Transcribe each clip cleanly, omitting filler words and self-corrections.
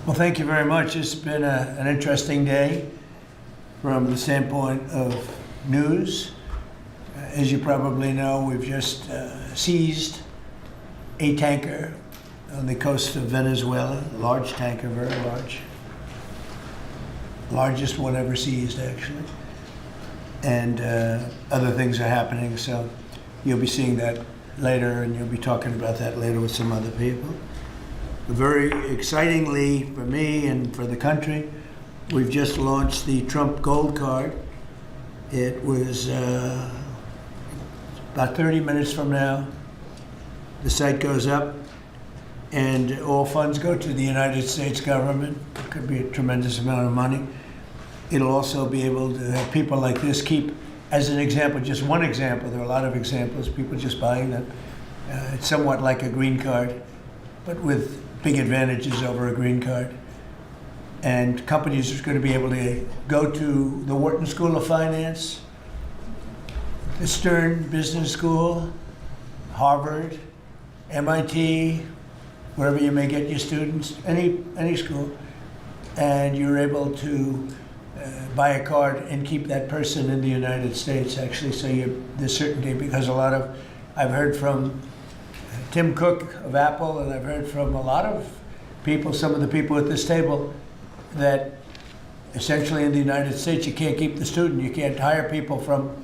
Well, thank you very much. It's been an interesting day from the standpoint of news. As you probably know, we've just seized a tanker on the coast of Venezuela, a large tanker, very large. Largest one ever seized, actually. And other things are happening, so you'll be seeing that later, and you'll be talking about that later with some other people. Very excitingly for me and for the country, we've just launched the Trump Gold Card. It was about 30 minutes from now. The site goes up, and all funds go to the United States government. It could be a tremendous amount of money. It'll also be able to have people like this keep, as an example, just one example, there are a lot of examples, people just buying them. It's somewhat like a green card, but with big advantages over a green card. And companies are going to be able to go to the Wharton School of Finance, the Stern Business School, Harvard, MIT, wherever you may get your students, any school, and you're able to buy a card and keep that person in the United States, actually, so there's certainty, because I've heard from Tim Cook of Apple, and I've heard from a lot of people, some of the people at this table, that essentially in the United States you can't keep the student. You can't hire people from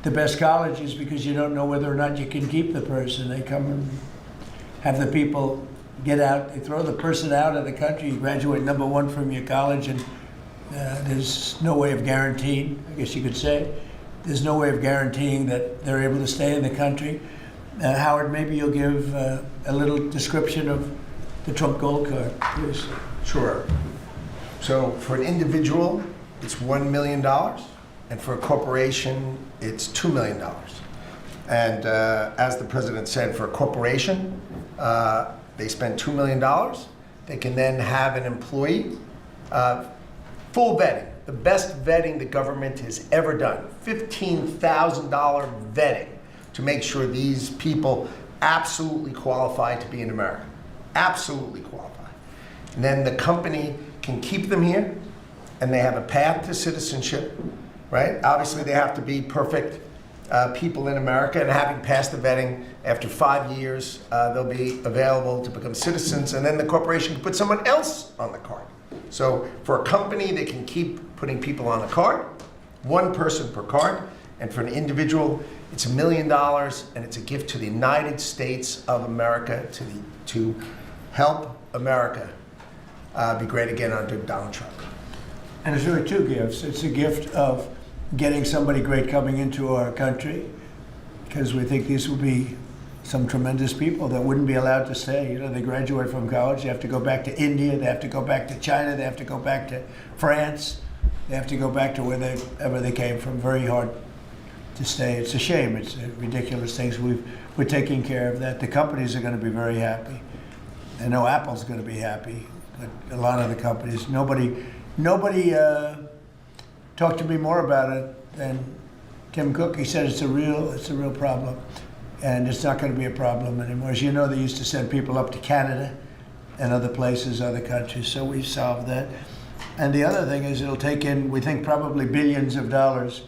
the best colleges because you don't know whether or not you can keep the person. They come and have the people get out, they throw the person out of the country, you graduate number one from your college, and there's no way of guaranteeing, I guess you could say, there's no way of guaranteeing that they're able to stay in the country. Howard, maybe you'll give a little description of the Trump Gold Card, please. Sure. So for an individual, it's $1 million, and for a corporation, it's $2 million. And as the president said, for a corporation, they spend $2 million. They can then have an employee, full vetting, the best vetting the government has ever done, $15,000 vetting to make sure these people absolutely qualify to be in America, absolutely qualify. And then the company can keep them here, and they have a path to citizenship, right? Obviously, they have to be perfect people in America, and having passed the vetting, after 5 years, they'll be available to become citizens, and then the corporation can put someone else on the card. So for a company, they can keep putting people on the card, one person per card, and for an individual, it's $1 million, and it's a gift to the United States of America to help America be great again under Donald Trump. And it's really two gifts. It's a gift of getting somebody great coming into our country, because we think these will be some tremendous people that wouldn't be allowed to stay. You know, they graduate from college, they have to go back to India, they have to go back to China, they have to go back to France, they have to go back to wherever they came from. Very hard to stay. It's a shame. It's ridiculous things. We're taking care of that. The companies are going to be very happy. I know Apple's going to be happy, but a lot of the companies, nobody talked to me more about it than Tim Cook. He said it's a real problem, and it's not going to be a problem anymore. As you know, they used to send people up to Canada and other places, other countries, so we solved that. And the other thing is it'll take in, we think, probably billions of dollars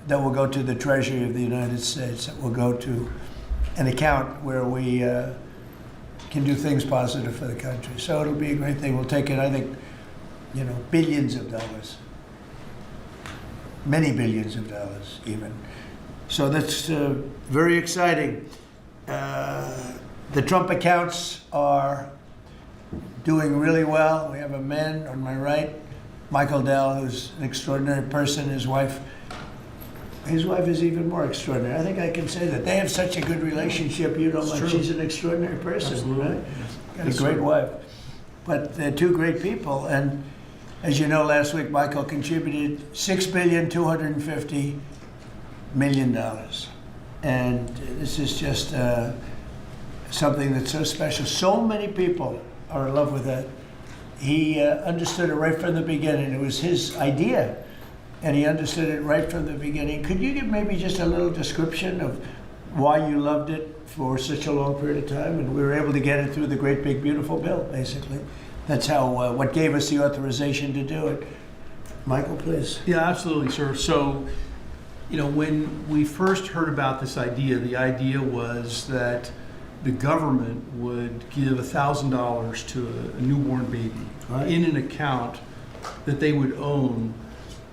that will go to the Treasury of the United States, that will go to an account where we can do things positive for the country. So it'll be a great thing. We'll take in, I think, billions of dollars. Many billions of dollars, even. So that's very exciting. The Trump accounts are doing really well. We have a man on my right, Michael Dell, who's an extraordinary person. His wife is even more extraordinary. I think I can say that. They have such a good relationship. You know, like she's an extraordinary person, absolutely, right? Got a great wife. But they're two great people. And as you know, last week, Michael contributed $6,250 million. And this is just something that's so special. So many people are in love with that. He understood it right from the beginning. It was his idea, and he understood it right from the beginning. Could you give maybe just a little description of why you loved it for such a long period of time, and we were able to get it through the great big beautiful bill, basically? that's how, what gave us the authorization to do it. Michael, please. Yeah, absolutely, sir. So, when we first heard about this idea, the idea was that the government would give $1,000 to a newborn baby in an account that they would own,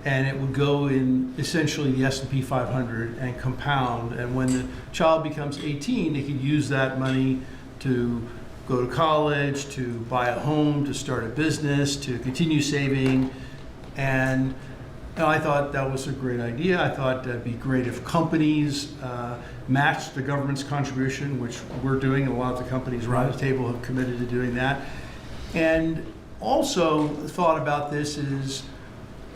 and it would go in essentially the S&P 500 and compound. And when the child becomes 18, they could use that money to go to college, to buy a home, to start a business, to continue saving. And I thought that was a great idea. I thought that'd be great if companies matched the government's contribution, which we're doing, and a lot of the companies around the table have committed to doing that. And also thought about this is,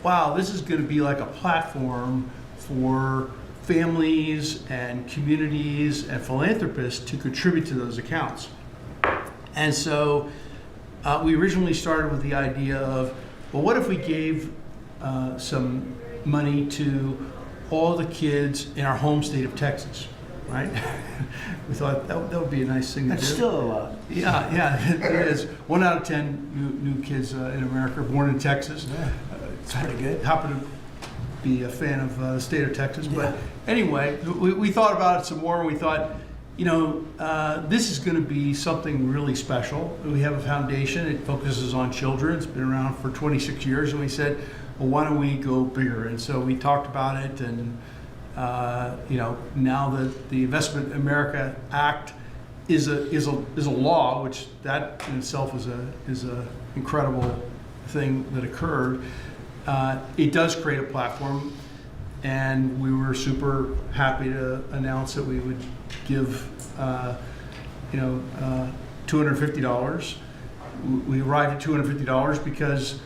wow, this is going to be like a platform for families and communities and philanthropists to contribute to those accounts. And so we originally started with the idea of, well, what if we gave some money to all the kids in our home state of Texas, right? We thought that would be a nice thing to do. That's still a lot. Yeah, it is. 1 out of 10 new kids in America are born in Texas. Yeah, it's pretty good. Happen to be a fan of the state of Texas. But anyway, we thought about it some more, and we thought, this is going to be something really special. We have a foundation. It focuses on children. It's been around for 26 years, and we said, well, why don't we go bigger? And so we talked about it, and now that the Investment America Act is a law, which that in itself is a incredible thing that occurred. It does create a platform, and we were super happy to announce that we would give $250. We arrived at $250 because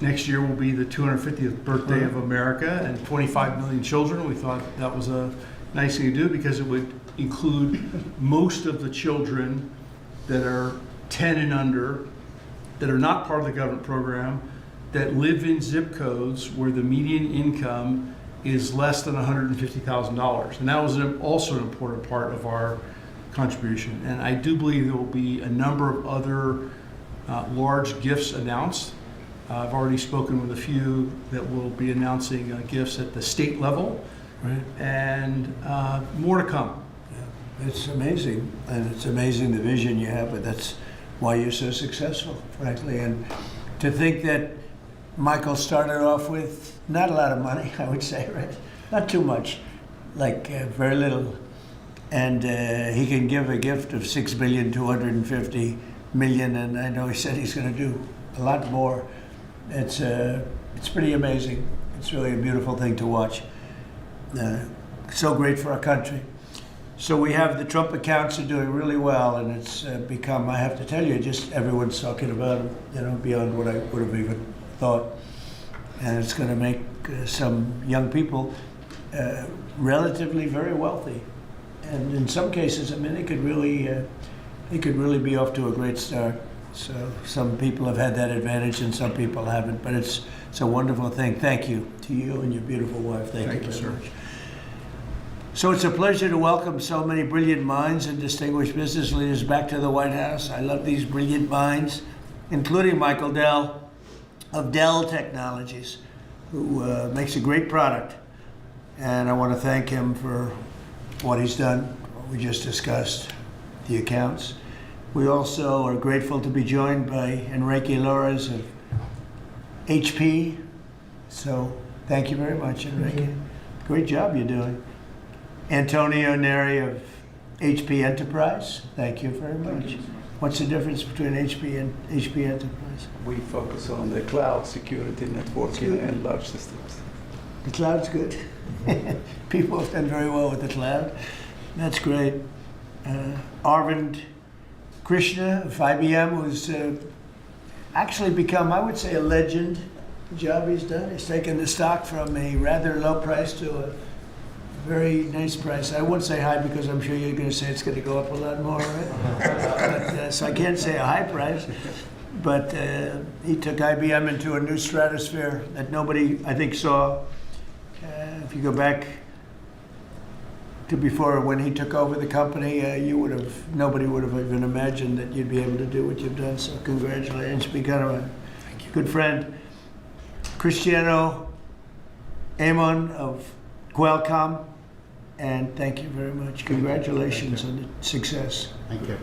next year will be the 250th birthday of America and 25 million children. We thought that was a nice thing to do because it would include most of the children that are 10 and under, that are not part of the government program, that live in zip codes where the median income is less than $150,000. And that was also an important part of our contribution. And I do believe there will be a number of other large gifts announced. I've already spoken with a few that will be announcing gifts at the state level, right, and more to come. Yeah. It's amazing, and it's amazing the vision you have, but that's why you're so successful, frankly. And to think that Michael started off with not a lot of money, I would say, right? Not too much, like very little. And he can give a gift of $6,250,000,000, and I know he said he's going to do a lot more. It's pretty amazing. It's really a beautiful thing to watch. So great for our country. So we have the Trump accounts are doing really well, and it's become, I have to tell you, just everyone's talking about them, beyond what I would have even thought. And it's going to make some young people relatively very wealthy. And in some cases, I mean, they could really be off to a great start. So some people have had that advantage and some people haven't, but it's a wonderful thing. Thank you to you and your beautiful wife. Thank you very much. So it's a pleasure to welcome so many brilliant minds and distinguished business leaders back to the White House. I love these brilliant minds, including Michael Dell of Dell Technologies, who makes a great product. And I want to thank him for what he's done, what we just discussed, the accounts. We also are grateful to be joined by Enrique Lores of HP. So thank you very much, Enrique. Great job you're doing. Antonio Neri of HP Enterprise. Thank you very much. What's the difference between HP and HP Enterprise? We focus on the cloud security, networking, and large systems. The cloud's good. People have done very well with the cloud. That's great. Arvind Krishna of IBM, who's actually become, I would say, a legend. The job he's done. He's taken the stock from a rather low price to a very nice price. I won't say high because I'm sure you're going to say it's going to go up a lot more, right? So I can't say a high price. But he took IBM into a new stratosphere that nobody, I think, saw. If you go back to before when he took over the company, nobody would have even imagined that you'd be able to do what you've done. So congratulations, become a good friend. Cristiano Amon of Qualcomm, and thank you very much. Congratulations on the success. Thank you.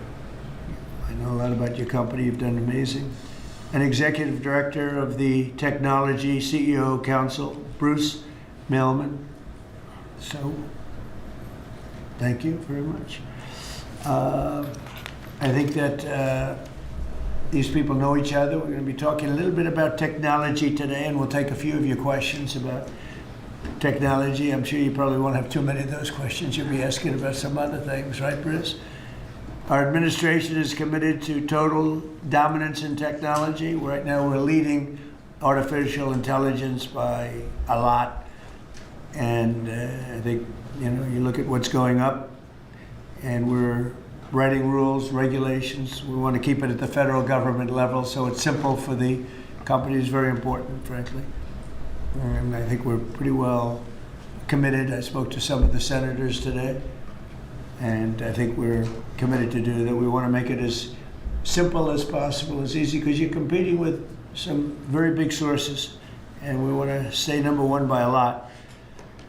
I know a lot about your company. You've done amazing. And Executive Director of the Technology CEO Council, Bruce Mailman. So, thank you very much. I think that these people know each other. We're going to be talking a little bit about technology today, and we'll take a few of your questions about technology. I'm sure you probably won't have too many of those questions. You'll be asking about some other things, right, Bruce? Our administration is committed to total dominance in technology. Right now, we're leading artificial intelligence by a lot. And I think, you look at what's going up, and we're writing rules, regulations. We want to keep it at the federal government level, so it's simple for the companies, very important, frankly. And I think we're pretty well committed. I spoke to some of the senators today, and I think we're committed to do that. We want to make it as simple as possible, as easy, because you're competing with some very big sources, and we want to stay number one by a lot.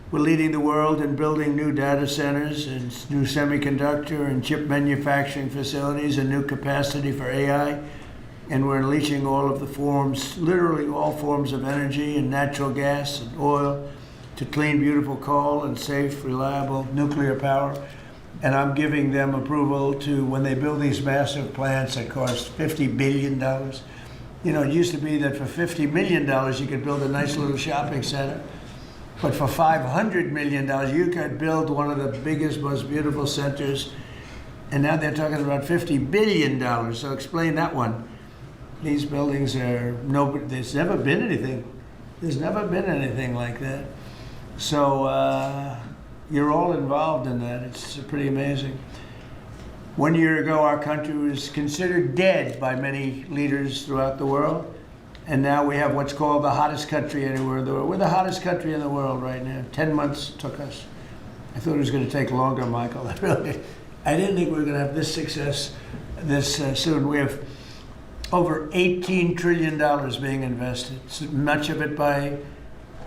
We're leading the world in building new data centers and new semiconductor and chip manufacturing facilities and new capacity for AI. And we're unleashing all of the forms, literally all forms of energy and natural gas and oil to clean, beautiful coal and safe, reliable nuclear power. And I'm giving them approval to, when they build these massive plants that cost $50 billion. It used to be that for $50 million, you could build a nice little shopping center. But for $500 million, you could build one of the biggest, most beautiful centers. And now they're talking about $50 billion. So explain that one. These buildings there's never been anything. There's never been anything like that. So you're all involved in that. It's pretty amazing. 1 year ago, our country was considered dead by many leaders throughout the world. And now we have what's called the hottest country anywhere in the world. We're the hottest country in the world right now. 10 months took us. I thought it was going to take longer, Michael. I didn't think we were going to have this success this soon. We have over $18 trillion being invested. So much of it by,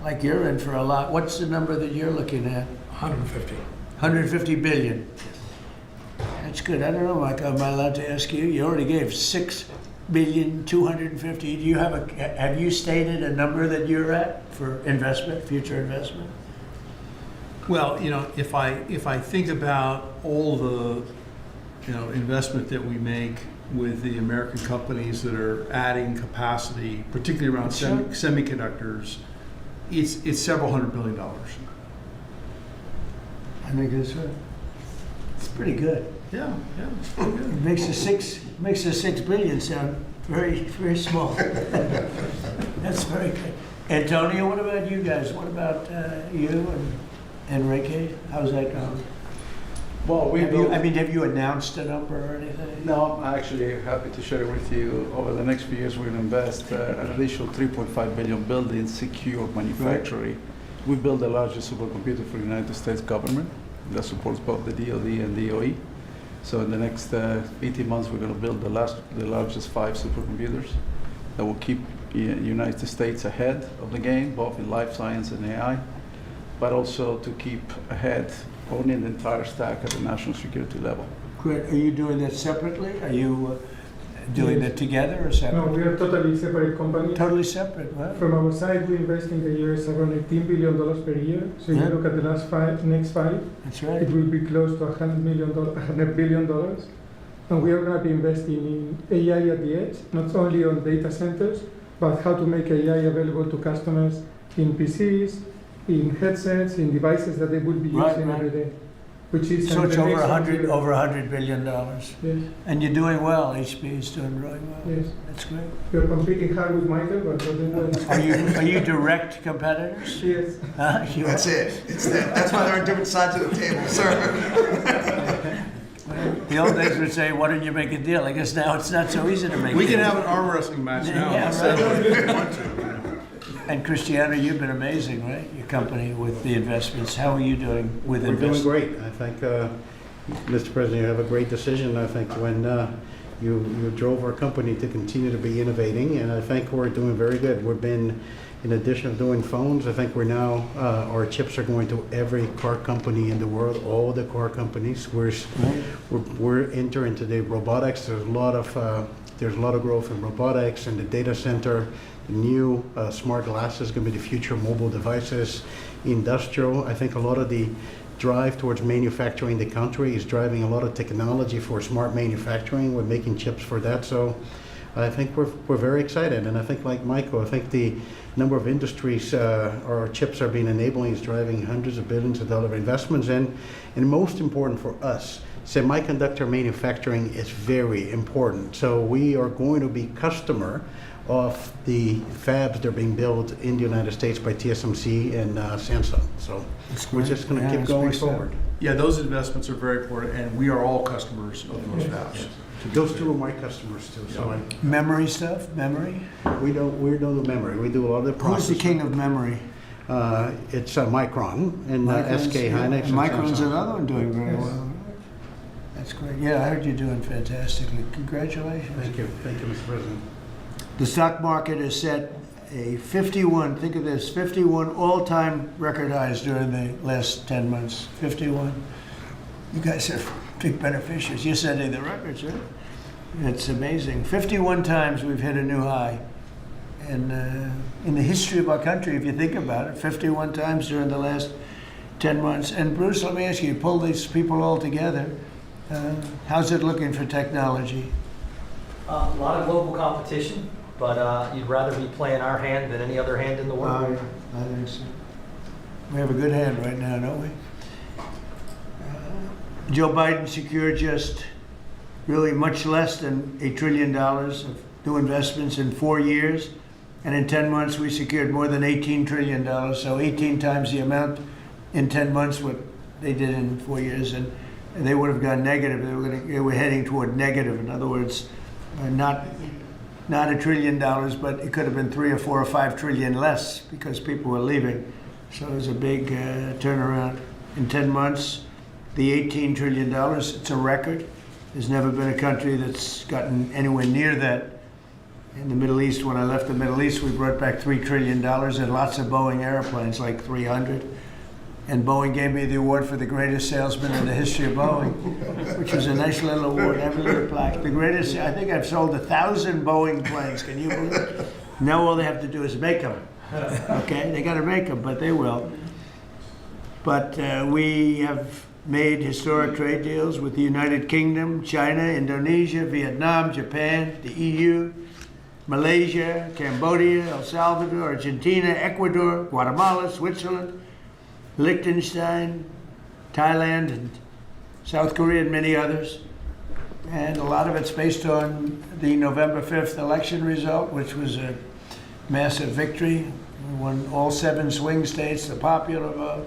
like you're in for a lot. What's the number that you're looking at? 150. 150 billion. That's good. I don't know, Michael. Am I allowed to ask you? You already gave 6,250,000,000. Do you have you stated a number that you're at for investment, future investment? Well, if I think about all the, investment that we make with the American companies that are adding capacity, particularly around semiconductors, it's several $100 billion. I think that's right. It's pretty good. Yeah, it's pretty good. It makes the 6 billion sound very, very small. That's very good. Antonio, what about you guys? What about you and Enrique? How's that going? Well, have you announced a number or anything? No, I'm actually happy to share with you. Over the next few years, we're going to invest an additional $3.5 billion building secure manufacturing. Right. We built the largest supercomputer for the United States government that supports both the DoD and DOE. So in the next 18 months, we're going to build the largest 5 supercomputers that will keep the United States ahead of the game, both in life science and AI, but also to keep ahead owning the entire stack at the national security level. Great. Are you doing that separately? Are you doing that together or separate? No, we are totally separate companies. Totally separate. Wow. From our side, we invest in the US around $18 billion per year. So if you look at the next five, that's right. It will be close to $100 billion. And we are going to be investing in AI at the edge, not only on data centers, but how to make AI available to customers in PCs, in headsets, in devices that they will be using every day. Which is so it's over $100 billion. Yes. And you're doing well. HP is doing really well. Yes. That's great. We're competing hard with Michael, but we're doing well. Are you direct competitors? Yes. That's it. That's why they're on different sides of the table, sir. The old days would say, "Why don't you make a deal?" I guess now it's not so easy to make. We can have an arm wrestling match now. Yeah, If you want to. And Cristiano, you've been amazing, right? Your company with the investments. How are you doing with We're doing investments? great. I think, Mr. President, you have a great decision. I think when you drove our company to continue to be innovating, and I think we're doing very good. We've been, in addition of doing phones, I think we're now, our chips are going to every car company in the world, all the car companies. We're entering into the robotics. There's a lot of growth in robotics and the data center. The new smart glasses going to be the future mobile devices. Industrial, I think a lot of the drive towards manufacturing the country is driving a lot of technology for smart manufacturing. We're making chips for that. So I think we're very excited. And I think, like Michael, I think the number of industries our chips are being enabling is driving hundreds of billions of dollar investments in. And most important for us, semiconductor manufacturing is very important. So we are going to be customer of the fabs that are being built in the United States by TSMC and Samsung. So we're just going to keep going forward. Yeah, those investments are very important, and we are all customers of those fabs. Those two are my customers too. So Memory stuff? Memory? we don't do memory. We do a lot of the Who's processing. the king of memory? It's Micron and Micron's- SK Hynix. and Micron's Samsung. another one doing very well. That's great. Yeah, I heard you're doing fantastically. Congratulations. Thank you, Mr. President. The stock market has set a 51, think of this, 51 all-time record highs during the last 10 months. 51. You guys are big beneficiaries. You're setting the records, right? It's amazing. 51 times we've hit a new high. And in the history of our country, if you think about it, 51 times during the last 10 months. And Bruce, let me ask you, pull these people all together. How's it looking for technology? A lot of global competition, but you'd rather be playing our hand than any other hand in the world. I think so. We have a good hand right now, don't we? Joe Biden secured just really much less than $1 trillion of new investments in 4 years. And in 10 months, we secured more than $18 trillion. So 18 times the amount in 10 months what they did in 4 years. And they would have gone negative. They were heading toward negative. In other words, not $1 trillion, but it could have been 3 or 4 or 5 trillion less because people were leaving. So it was a big turnaround. In 10 months, the $18 trillion, it's a record. There's never been a country that's gotten anywhere near that. In the Middle East, when I left the Middle East, we brought back $3 trillion and lots of Boeing airplanes, like 300. And Boeing gave me the award for the greatest salesman in the history of Boeing, which was a nice little award, every little plaque. The greatest, I think I've sold 1,000 Boeing planes, can you believe it? Now all they have to do is make them, okay? They gotta make them, but they will. But we have made historic trade deals with the United Kingdom, China, Indonesia, Vietnam, Japan, the EU, Malaysia, Cambodia, El Salvador, Argentina, Ecuador, Guatemala, Switzerland, Liechtenstein, Thailand, and South Korea, and many others. And a lot of it's based on the November 5th election result, which was a massive victory. We won all 7 swing states, the popular vote.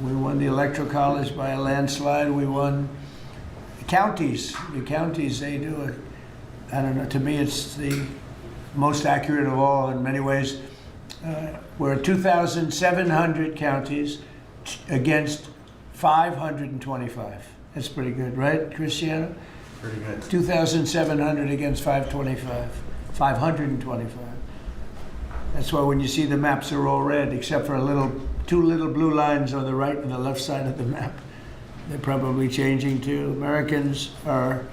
We won the Electoral College by a landslide. We won counties. The counties, they do it. I don't know, to me it's the most accurate of all in many ways. We're 2,700 counties against 525. That's pretty good, right, Cristiano? Pretty good. 2,700 against 525. 525. That's why when you see the maps are all red, except for two little blue lines on the right and the left side of the map. They're probably changing too. Americans are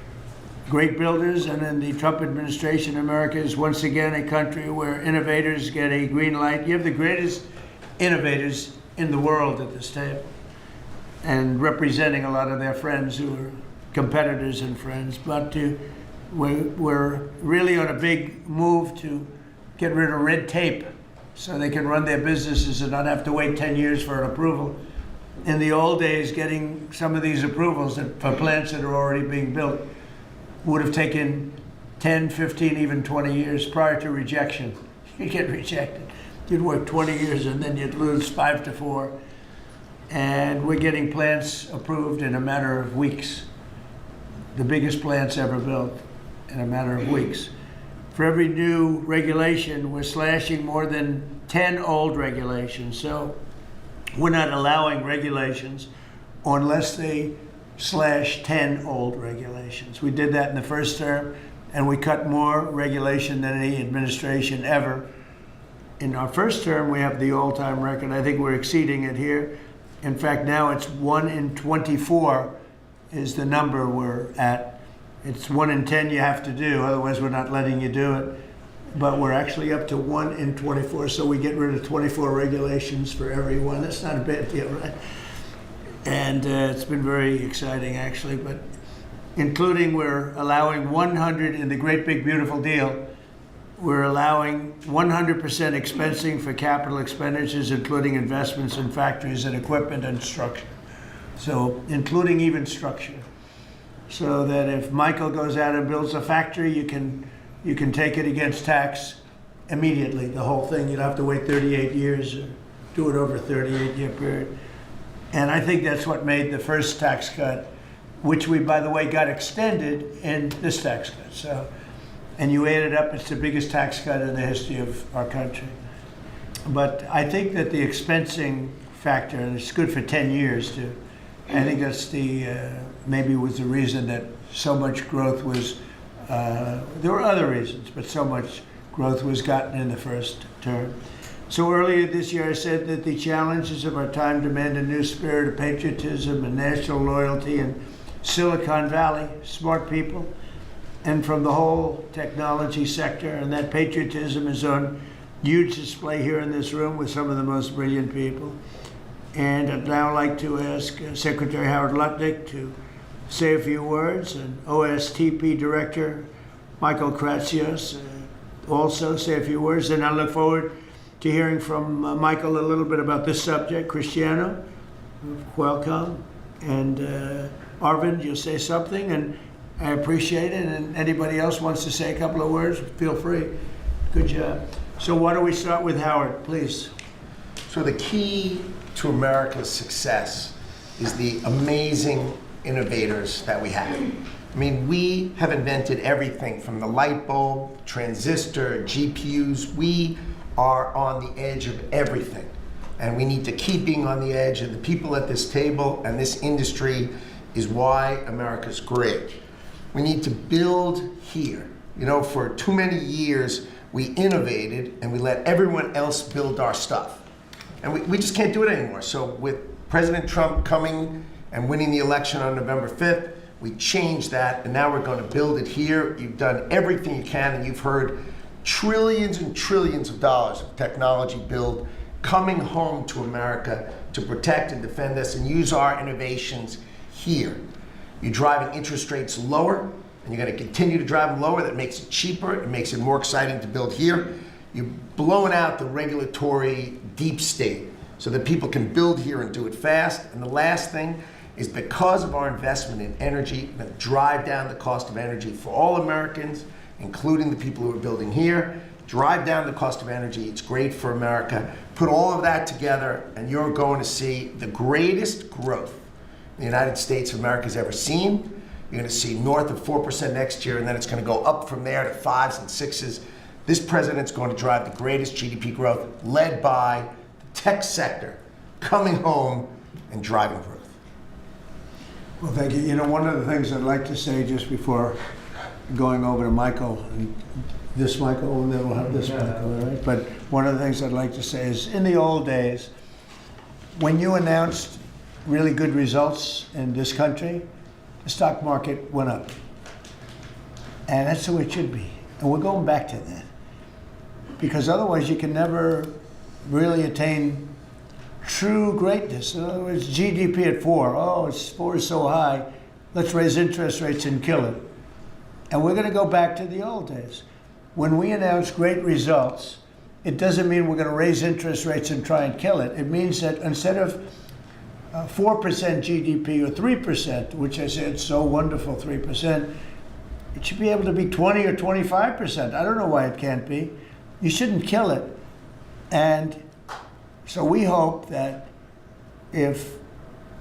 great builders, and in the Trump administration, America is once again a country where innovators get a green light. You have the greatest innovators in the world at this table, and representing a lot of their friends who are competitors and friends. But we're really on a big move to get rid of red tape so they can run their businesses and not have to wait 10 years for an approval. In the old days, getting some of these approvals for plants that are already being built would have taken 10, 15, even 20 years prior to rejection. You'd get rejected. You'd work 20 years and then you'd lose 5 to 4. And we're getting plants approved in a matter of weeks. The biggest plants ever built in a matter of weeks. for every new regulation, we're slashing more than 10 old regulations. So we're not allowing regulations unless they slash 10 old regulations. We did that in the first term, and we cut more regulation than any administration ever. In our first term, we have the all-time record. I think we're exceeding it here. In fact, now it's 1 in 24 is the number we're at. It's 1 in 10 you have to do, otherwise we're not letting you do it. But we're actually up to 1 in 24, so we get rid of 24 regulations for everyone. That's not a bad deal, right? And it's been very exciting, actually. But including, we're allowing 100 in the Great Big Beautiful Deal. We're allowing 100% expensing for capital expenditures, including investments in factories and equipment and structure. So, including even structure. So that if Michael goes out and builds a factory, you can take it against tax immediately, the whole thing. You don't have to wait 38 years or do it over a 38-year period. And I think that's what made the first tax cut, which we, by the way, got extended in this tax cut. So, and you add it up, it's the biggest tax cut in the history of our country. But I think that the expensing factor, and it's good for 10 years too, I think that's the, maybe was the reason that so much growth was, there were other reasons, but so much growth was gotten in the first term. So earlier this year I said that the challenges of our time demand a new spirit of patriotism and national loyalty in Silicon Valley, smart people, and from the whole technology sector, and that patriotism is on huge display here in this room with some of the most brilliant people. And I'd now like to ask Secretary Howard Lutnick to say a few words, and OSTP Director Michael Kratsios also say a few words. And I look forward to hearing from Michael a little bit about this subject. Cristiano, welcome. And Arvind, you'll say something, and I appreciate it. And anybody else wants to say a couple of words, feel free. Good job. So why don't we start with Howard, please. So the key to America's success is the amazing innovators that we have. I mean, we have invented everything from the light bulb, transistor, GPUs. We are on the edge of everything. And we need to keep being on the edge, and the people at this table and this industry is why America's great. We need to build here. You know, for too many years, we innovated and we let everyone else build our stuff. And we just can't do it anymore. So with President Trump coming and winning the election on November 5th, we changed that, and now we're going to build it here. You've done everything you can, and you've heard trillions and trillions of dollars of technology build coming home to America to protect and defend us and use our innovations here. You're driving interest rates lower, and you're going to continue to drive them lower. That makes it cheaper. It makes it more exciting to build here. You're blowing out the regulatory deep state so that people can build here and do it fast. And the last thing is, because of our investment in energy, we're going to drive down the cost of energy for all Americans, including the people who are building here. Drive down the cost of energy. It's great for America. Put all of that together, and you're going to see the greatest growth the United States of America has ever seen. You're going to see north of 4% next year, and then it's going to go up from there to 5s and 6s. This president's going to drive the greatest GDP growth, led by the tech sector coming home and driving growth. Well, thank you. You know, one of the things I'd like to say just before going over to Michael, and this Michael, and then we'll have this Michael, all right? But one of the things I'd like to say is, in the old days, when you announced really good results in this country, the stock market went up. And that's the way it should be. And we're going back to that. Because otherwise you can never really attain true greatness. In other words, GDP at 4. Oh, 4 is so high. Let's raise interest rates and kill it. And we're going to go back to the old days. When we announce great results, it doesn't mean we're going to raise interest rates and try and kill it. It means that instead of 4% GDP or 3%, which I said so wonderful, 3%, it should be able to be 20 or 25%. I don't know why it can't be. You shouldn't kill it. And so we hope that if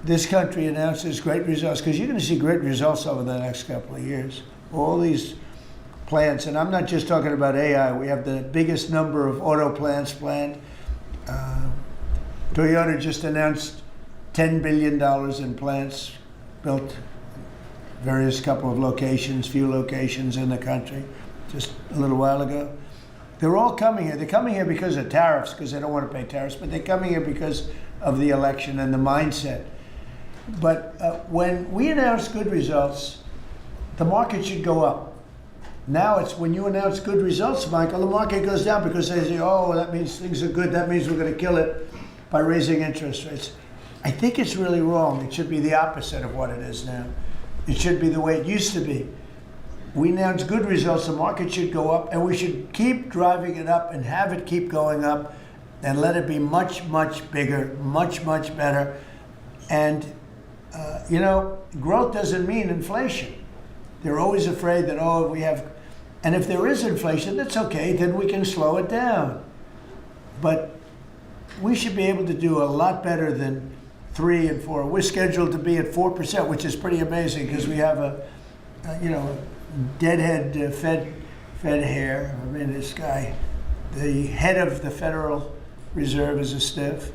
this country announces great results, because you're going to see great results over the next couple of years, all these plants, and I'm not just talking about AI. We have the biggest number of auto plants planned. Toyota just announced $10 billion in plants built, various couple of locations, few locations in the country, just a little while ago. They're all coming here. They're coming here because of tariffs, because they don't want to pay tariffs, but they're coming here because of the election and the mindset. But when we announce good results, the market should go up. Now it's when you announce good results, Michael, the market goes down because they say, oh, that means things are good. That means we're going to kill it by raising interest rates. I think it's really wrong. It should be the opposite of what it is now. It should be the way it used to be. We announce good results, the market should go up, and we should keep driving it up and have it keep going up and let it be much, much bigger, much, much better. And, growth doesn't mean inflation. They're always afraid that, oh, we have, and if there is inflation, that's okay, then we can slow it down. But we should be able to do a lot better than 3 and 4. We're scheduled to be at 4%, which is pretty amazing because we have a deadhead Fed hair. I mean, this guy, the head of the Federal Reserve is a stiff.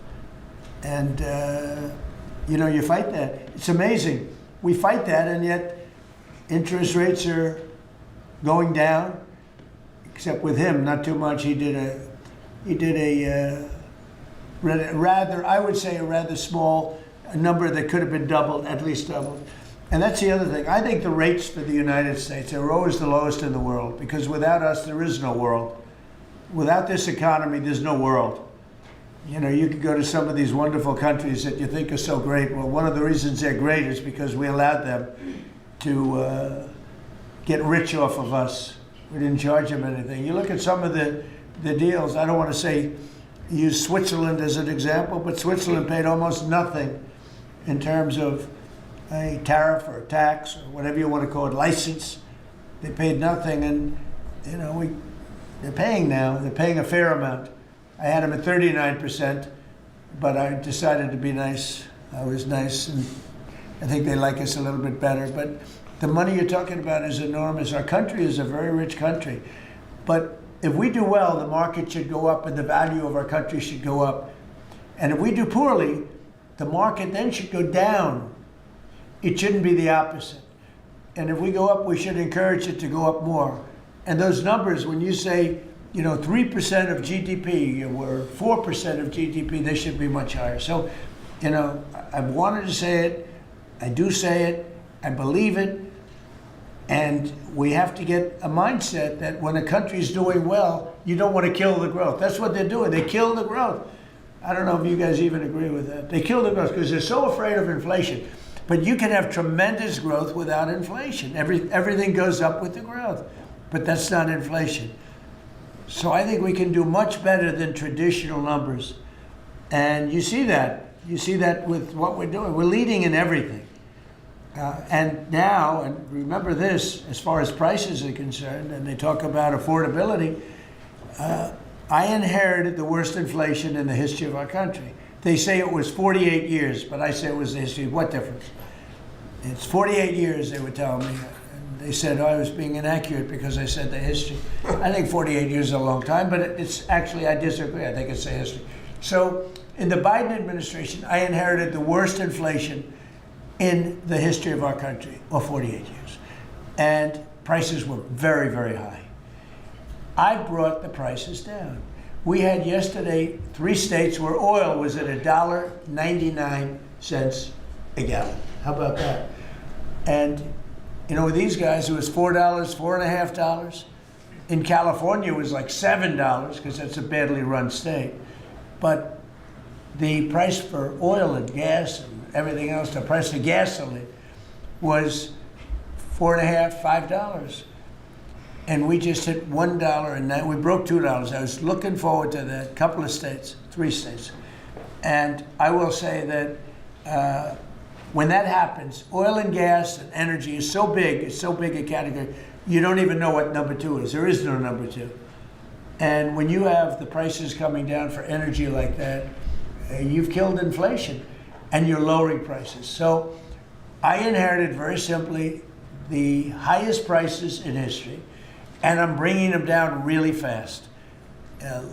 And, you fight that. It's amazing. We fight that, and yet interest rates are going down, except with him, not too much. He did a rather, I would say, a rather small number that could have been doubled, at least doubled. And that's the other thing. I think the rates for the United States are always the lowest in the world, because without us, there is no world. Without this economy, there's no world. You could go to some of these wonderful countries that you think are so great. Well, one of the reasons they're great is because we allowed them to get rich off of us. We didn't charge them anything. You look at some of the deals, I don't want to use Switzerland as an example, but Switzerland paid almost nothing in terms of a tariff or a tax or whatever you want to call it, license. They paid nothing, and they're paying now. They're paying a fair amount. I had them at 39%, but I decided to be nice. I was nice, and I think they like us a little bit better. But the money you're talking about is enormous. Our country is a very rich country. But if we do well, the market should go up and the value of our country should go up. And if we do poorly, the market then should go down. It shouldn't be the opposite. And if we go up, we should encourage it to go up more. And those numbers, when you say, 3% of GDP or 4% of GDP, they should be much higher. So, I've wanted to say it. I do say it. I believe it. And we have to get a mindset that when a country's doing well, you don't want to kill the growth. That's what they're doing. They kill the growth. I don't know if you guys even agree with that. They kill the growth because they're so afraid of inflation. But you can have tremendous growth without inflation. Everything goes up with the growth. But that's not inflation. So I think we can do much better than traditional numbers. And you see that. You see that with what we're doing. We're leading in everything. And now, and remember this, as far as prices are concerned, and they talk about affordability, I inherited the worst inflation in the history of our country. They say it was 48 years, but I say it was the history. What difference? It's 48 years, they were telling me. And they said I was being inaccurate because I said the history. I think 48 years is a long time, but it's actually, I disagree. I think it's the history. So in the Biden administration, I inherited the worst inflation in the history of our country, or 48 years. And prices were very, very high. I brought the prices down. We had yesterday 3 states where oil was at $1.99 a gallon. How about that? And with these guys, it was $4, $4.50. In California, it was like $7 because that's a badly run state. But the price for oil and gas and everything else, the price of gasoline was $4.50, $5. And we just hit $1, and we broke $2. I was looking forward to that. Couple of states, 3 states. And I will say that when that happens, oil and gas and energy is so big, it's so big a category, you don't even know what number 2 is. There is no number 2. And when you have the prices coming down for energy like that, you've killed inflation, and you're lowering prices. So I inherited, very simply, the highest prices in history. and I'm bringing them down really fast,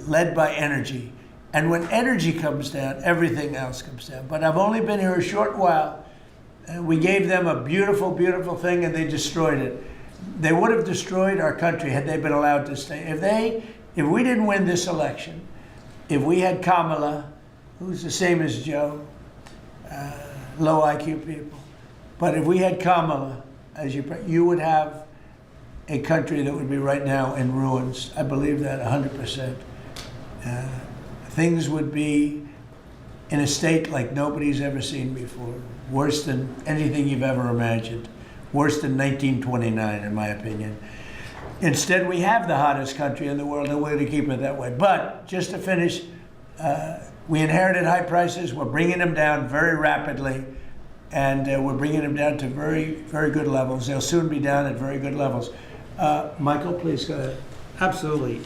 led by energy. And when energy comes down, everything else comes down. But I've only been here a short while. We gave them a beautiful, beautiful thing, and they destroyed it. They would have destroyed our country had they been allowed to stay. If we didn't win this election, if we had Kamala, who's the same as Joe, low IQ people, but if we had Kamala, you would have a country that would be right now in ruins. I believe that 100%. Things would be in a state like nobody's ever seen before, worse than anything you've ever imagined, worse than 1929, in my opinion. Instead, we have the hottest country in the world, and we're going to keep it that way. But just to finish, we inherited high prices. We're bringing them down very rapidly, and we're bringing them down to very, very good levels. They'll soon be down at very good levels. Michael, please go ahead. Absolutely.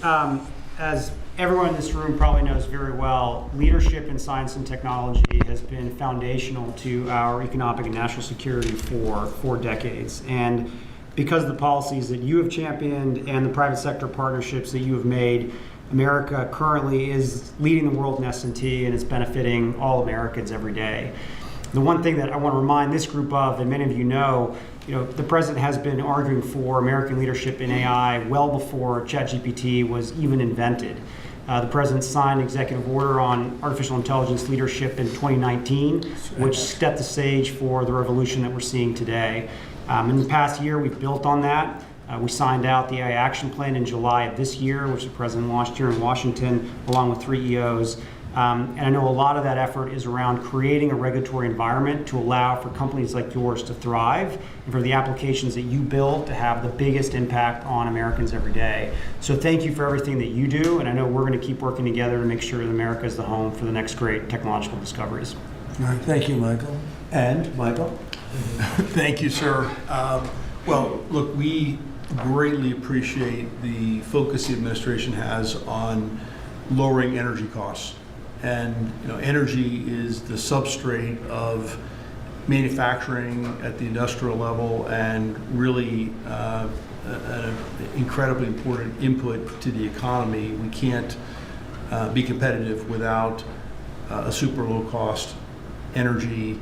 As everyone in this room probably knows very well, leadership in science and technology has been foundational to our economic and national security for 4 decades. And because of the policies that you have championed and the private sector partnerships that you have made, America currently is leading the world in S&T, and it's benefiting all Americans every day. The one thing that I want to remind this group of, and many of you know, the president has been arguing for American leadership in AI well before ChatGPT was even invented. The president signed an executive order on artificial intelligence leadership in 2019, which set the stage for the revolution that we're seeing today. In the past year, we've built on that. We signed out the AI Action Plan in July of this year, which the president launched here in Washington, along with 3 EOs. And I know a lot of that effort is around creating a regulatory environment to allow for companies like yours to thrive and for the applications that you build to have the biggest impact on Americans every day. So thank you for everything that you do, and I know we're going to keep working together to make sure that America is the home for the next great technological discoveries. All right, thank you, Michael. And Michael? Thank you, sir. Well, look, we greatly appreciate the focus the administration has on lowering energy costs. And energy is the substrate of manufacturing at the industrial level, and really an incredibly important input to the economy. We can't be competitive without a super low cost energy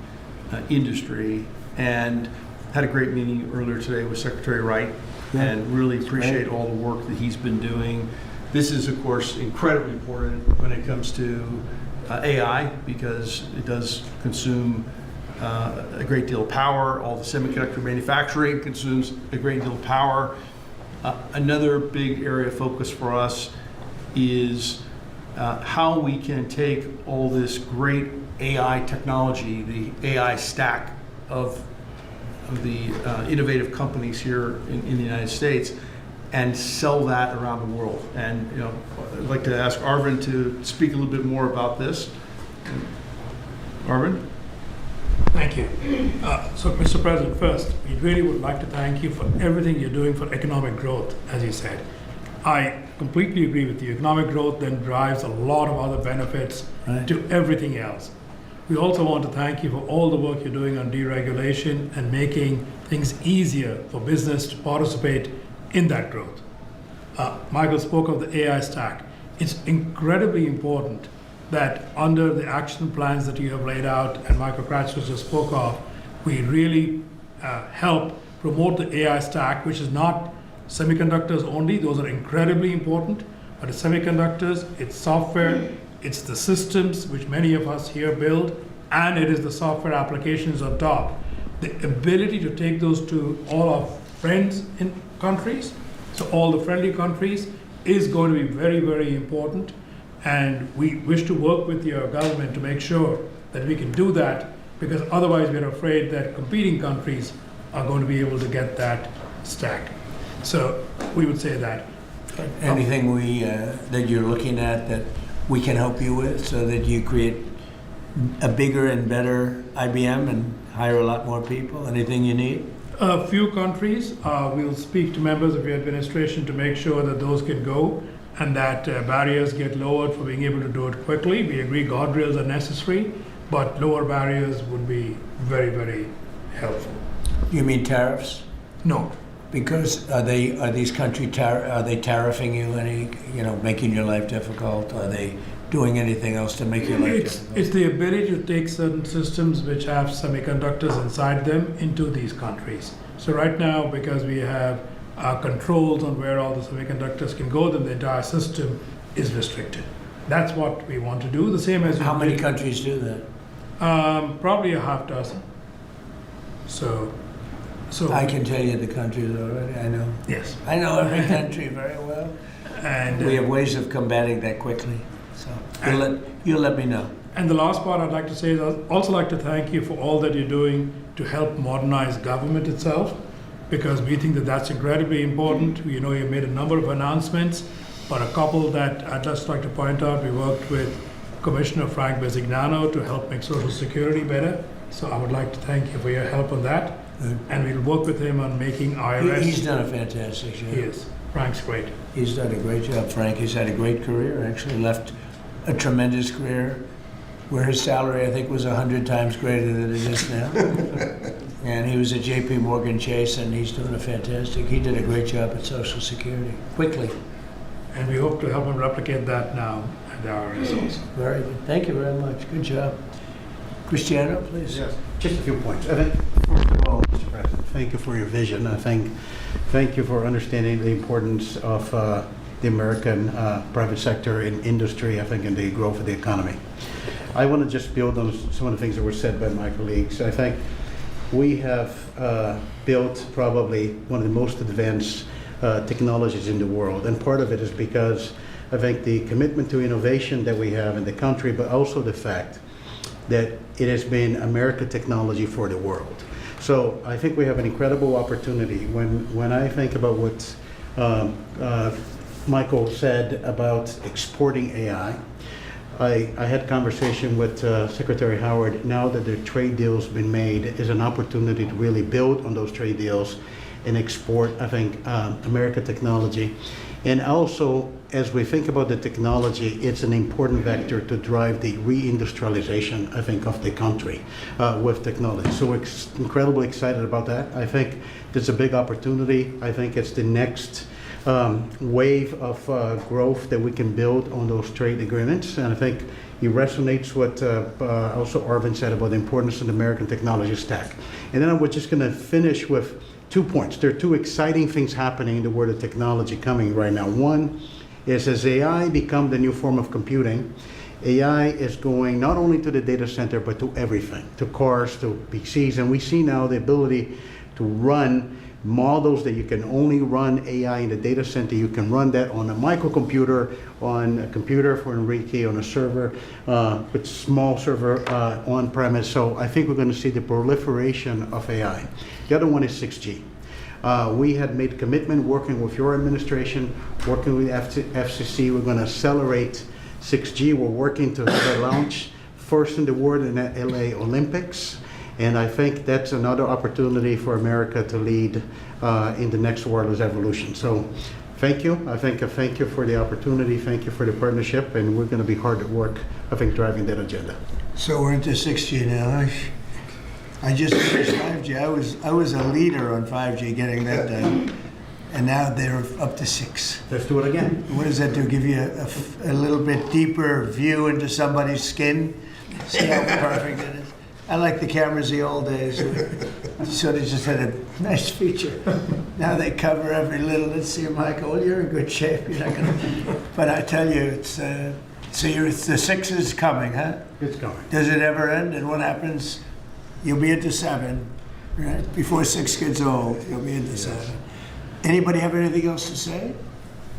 industry. And had a great meeting earlier today with Secretary Wright, and really appreciate all the work that he's been doing. This is, of course, incredibly important when it comes to AI, because it does consume a great deal of power. All the semiconductor manufacturing consumes a great deal of power. Another big area of focus for us is how we can take all this great AI technology, the AI stack of the innovative companies here in the United States, and sell that around the world. And I'd like to ask Arvind to speak a little bit more about this. Arvind? Thank you. So, Mr. President, first, we really would like to thank you for everything you're doing for economic growth, as you said. I completely agree with you. Economic growth then drives a lot of other benefits to everything else. We also want to thank you for all the work you're doing on deregulation and making things easier for business to participate in that growth. Michael spoke of the AI stack. It's incredibly important that under the action plans that you have laid out and Michael Kratzer just spoke of, we really help promote the AI stack, which is not semiconductors only. Those are incredibly important, but it's semiconductors, it's software, it's the systems which many of us here build, and it is the software applications on top. The ability to take those to all our friends in countries, so all the friendly countries, is going to be very, very important. And we wish to work with your government to make sure that we can do that, because otherwise we're afraid that competing countries are going to be able to get that stack. So we would say that. Anything that you're looking at that we can help you with so that you create a bigger and better IBM and hire a lot more people? Anything you need? A few countries, we'll speak to members of your administration to make sure that those can go and that barriers get lowered for being able to do it quickly. We agree guardrails are necessary, but lower barriers would be very, very helpful. You mean tariffs? No. Because are these countries are they tariffing you any, making your life difficult? Are they doing anything else to make your life difficult? It's the ability to take certain systems which have semiconductors inside them into these countries. So right now, because we have controls on where all the semiconductors can go, then the entire system is restricted. That's what we want to do. The same as How many countries do that? Probably a half dozen. So I can tell you the countries already. I know. yes, I know every country very well. and We have ways of combating that quickly. So you'll let me know. And the last part I'd like to say is I'd also like to thank you for all that you're doing to help modernize government itself, because we think that that's incredibly important. You made a number of announcements, but a couple that I'd just like to point out, we worked with Commissioner Frank Bisignano to help make Social Security better. So I would like to thank you for your help on that. Good. And we'll work with him on making IRS. He's done a fantastic job. He is. Frank's great. He's done a great job, Frank. He's had a great career, actually left a tremendous career where his salary, I think, was 100 times greater than it is now. And he was at JP Morgan Chase, and he's doing he did a great job at Social Security, quickly. And we hope to help him replicate that now at the IRS also. Very good. Thank you very much. Good job. Cristiano, please. Yes, just a few points. I think, first of all, Mr. President, thank you for your vision. Thank you for understanding the importance of the American private sector in industry, I think, and the growth of the economy. I want to just build on some of the things that were said by my colleagues. I think we have built probably one of the most advanced technologies in the world, and part of it is because I think the commitment to innovation that we have in the country, but also the fact that it has been American technology for the world. So I think we have an incredible opportunity. When I think about what Michael said about exporting AI, I had conversation with Secretary Howard. Now that the trade deal's been made, is an opportunity to really build on those trade deals and export, I think, American technology. And also, as we think about the technology, it's an important vector to drive the reindustrialization, I think, of the country with technology. So we're incredibly excited about that. I think there's a big opportunity. I think it's the next wave of growth that we can build on those trade agreements. And I think it resonates what also Arvind said about the importance of the American technology stack. And then we're just going to finish with 2 points. There are 2 exciting things happening in the world of technology coming right now. One is, as AI become the new form of computing, AI is going not only to the data center, but to everything, to cars, to PCs. And we see now the ability to run models that you can only run AI in the data center. You can run that on a microcomputer, on a computer for Enrique, on a server, with small server on premise. So I think we're going to see the proliferation of AI. The other one is 6G. We had made a commitment working with your administration, working with FCC. We're going to accelerate 6G. We're working to have a launch first in the world in the LA Olympics. And I think that's another opportunity for America to lead in the next wireless evolution. So thank you. Thank you for the opportunity. Thank you for the partnership. And we're going to be hard at work, I think, driving that agenda. So we're into 6G now. I just finished 5G. I was a leader on 5G, getting that done. And now they're up to 6. Let's do it again. What does that do? Give you a little bit deeper view into somebody's skin? See how perfect it is? I like the cameras the old days. So they just had a nice feature. Now they cover every little. Let's see, Michael, you're in good shape. You're not gonna. But I tell you, it's the 6 is coming, huh? It's coming. Does it ever end? And what happens? You'll be into 7, right? Before 6 gets old, you'll be into 7. Anybody have anything else to say?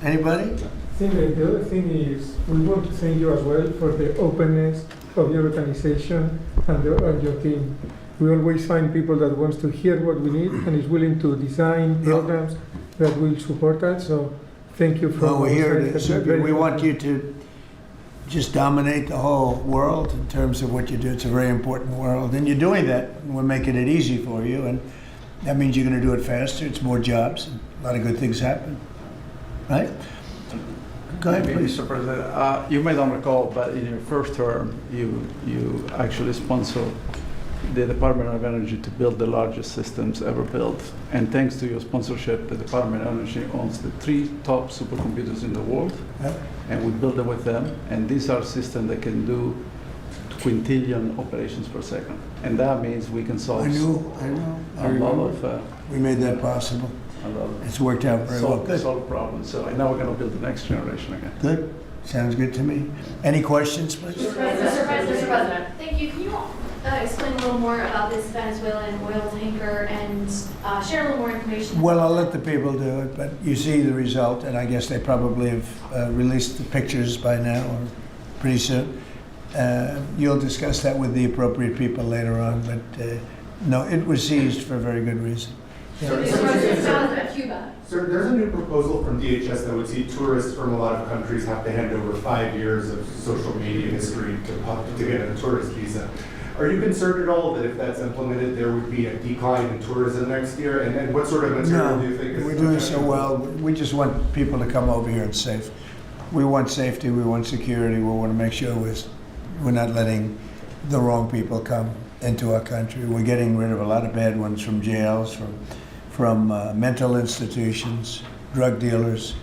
Anybody? I think that the other thing is we want to thank you as well for the openness of your organization and your team. We always find people that wants to hear what we need and is willing to design programs that will support us. So thank you for. Well, we're here to serve you. We want you to just dominate the whole world in terms of what you do. It's a very important world, and you're doing that. And we're making it easy for you, and that means you're going to do it faster. It's more jobs, and a lot of good things happen, right? Go ahead, please. Mr. President, you may not recall, but in your first term, you actually sponsored the Department of Energy to build the largest systems ever built. And thanks to your sponsorship, the Department of Energy owns the 3 top supercomputers in the world, Yeah. and we build them with them. And these are systems that can do quintillion operations per second. And that means we can solve I know. I a lot remember. of We made that possible. It's worked out very well. Good. solve problems. So now we're going to build the next generation again. Good. Sounds good to me. Any questions, please? Mr. President, thank you. Can you explain a little more about this Venezuelan oil tanker and share a little more information? Well, I'll let the people do it, but you see the result, and I guess they probably have released the pictures by now or pretty soon. You'll discuss that with the appropriate people later on, but no, it was seized for a very good reason. Mr. President, it's found at Cuba. Sir, there's a new proposal from DHS that would see tourists from a lot of countries have to hand over 5 years of social media history to get a tourist visa. Are you concerned at all that if that's implemented, there would be a decline in tourism next year? And what sort of material do you think is... We're doing so well. We just want people to come over here and safe. We want safety, we want security, we want to make sure we're not letting the wrong people come into our country. We're getting rid of a lot of bad ones from jails, from mental institutions, drug dealers.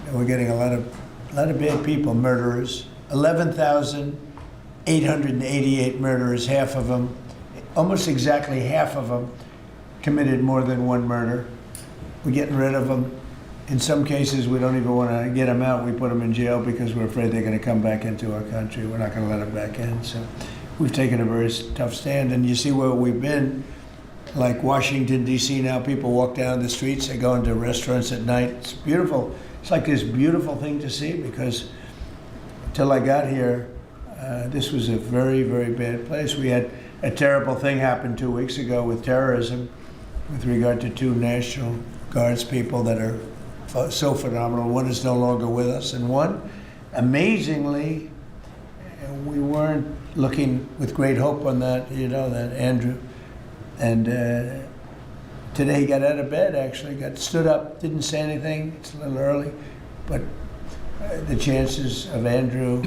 And we're getting a lot of bad people, murderers. 11,888 murderers, half of them, almost exactly half of them, committed more than one murder. We're getting rid of them. In some cases, we don't even want to get them out. We put them in jail because we're afraid they're going to come back into our country. We're not going to let them back in. So we've taken a very tough stand. And you see where we've been. Like Washington, D.C. now, people walk down the streets, they go into restaurants at night. It's beautiful. It's like this beautiful thing to see because until I got here, this was a very, very bad place. We had a terrible thing happen 2 weeks ago with terrorism with regard to 2 National Guards people that are so phenomenal. One is no longer with us, and one, amazingly, we weren't looking with great hope on that, that Andrew. And today he got out of bed, actually, stood up, didn't say anything. It's a little early, but the chances of Andrew,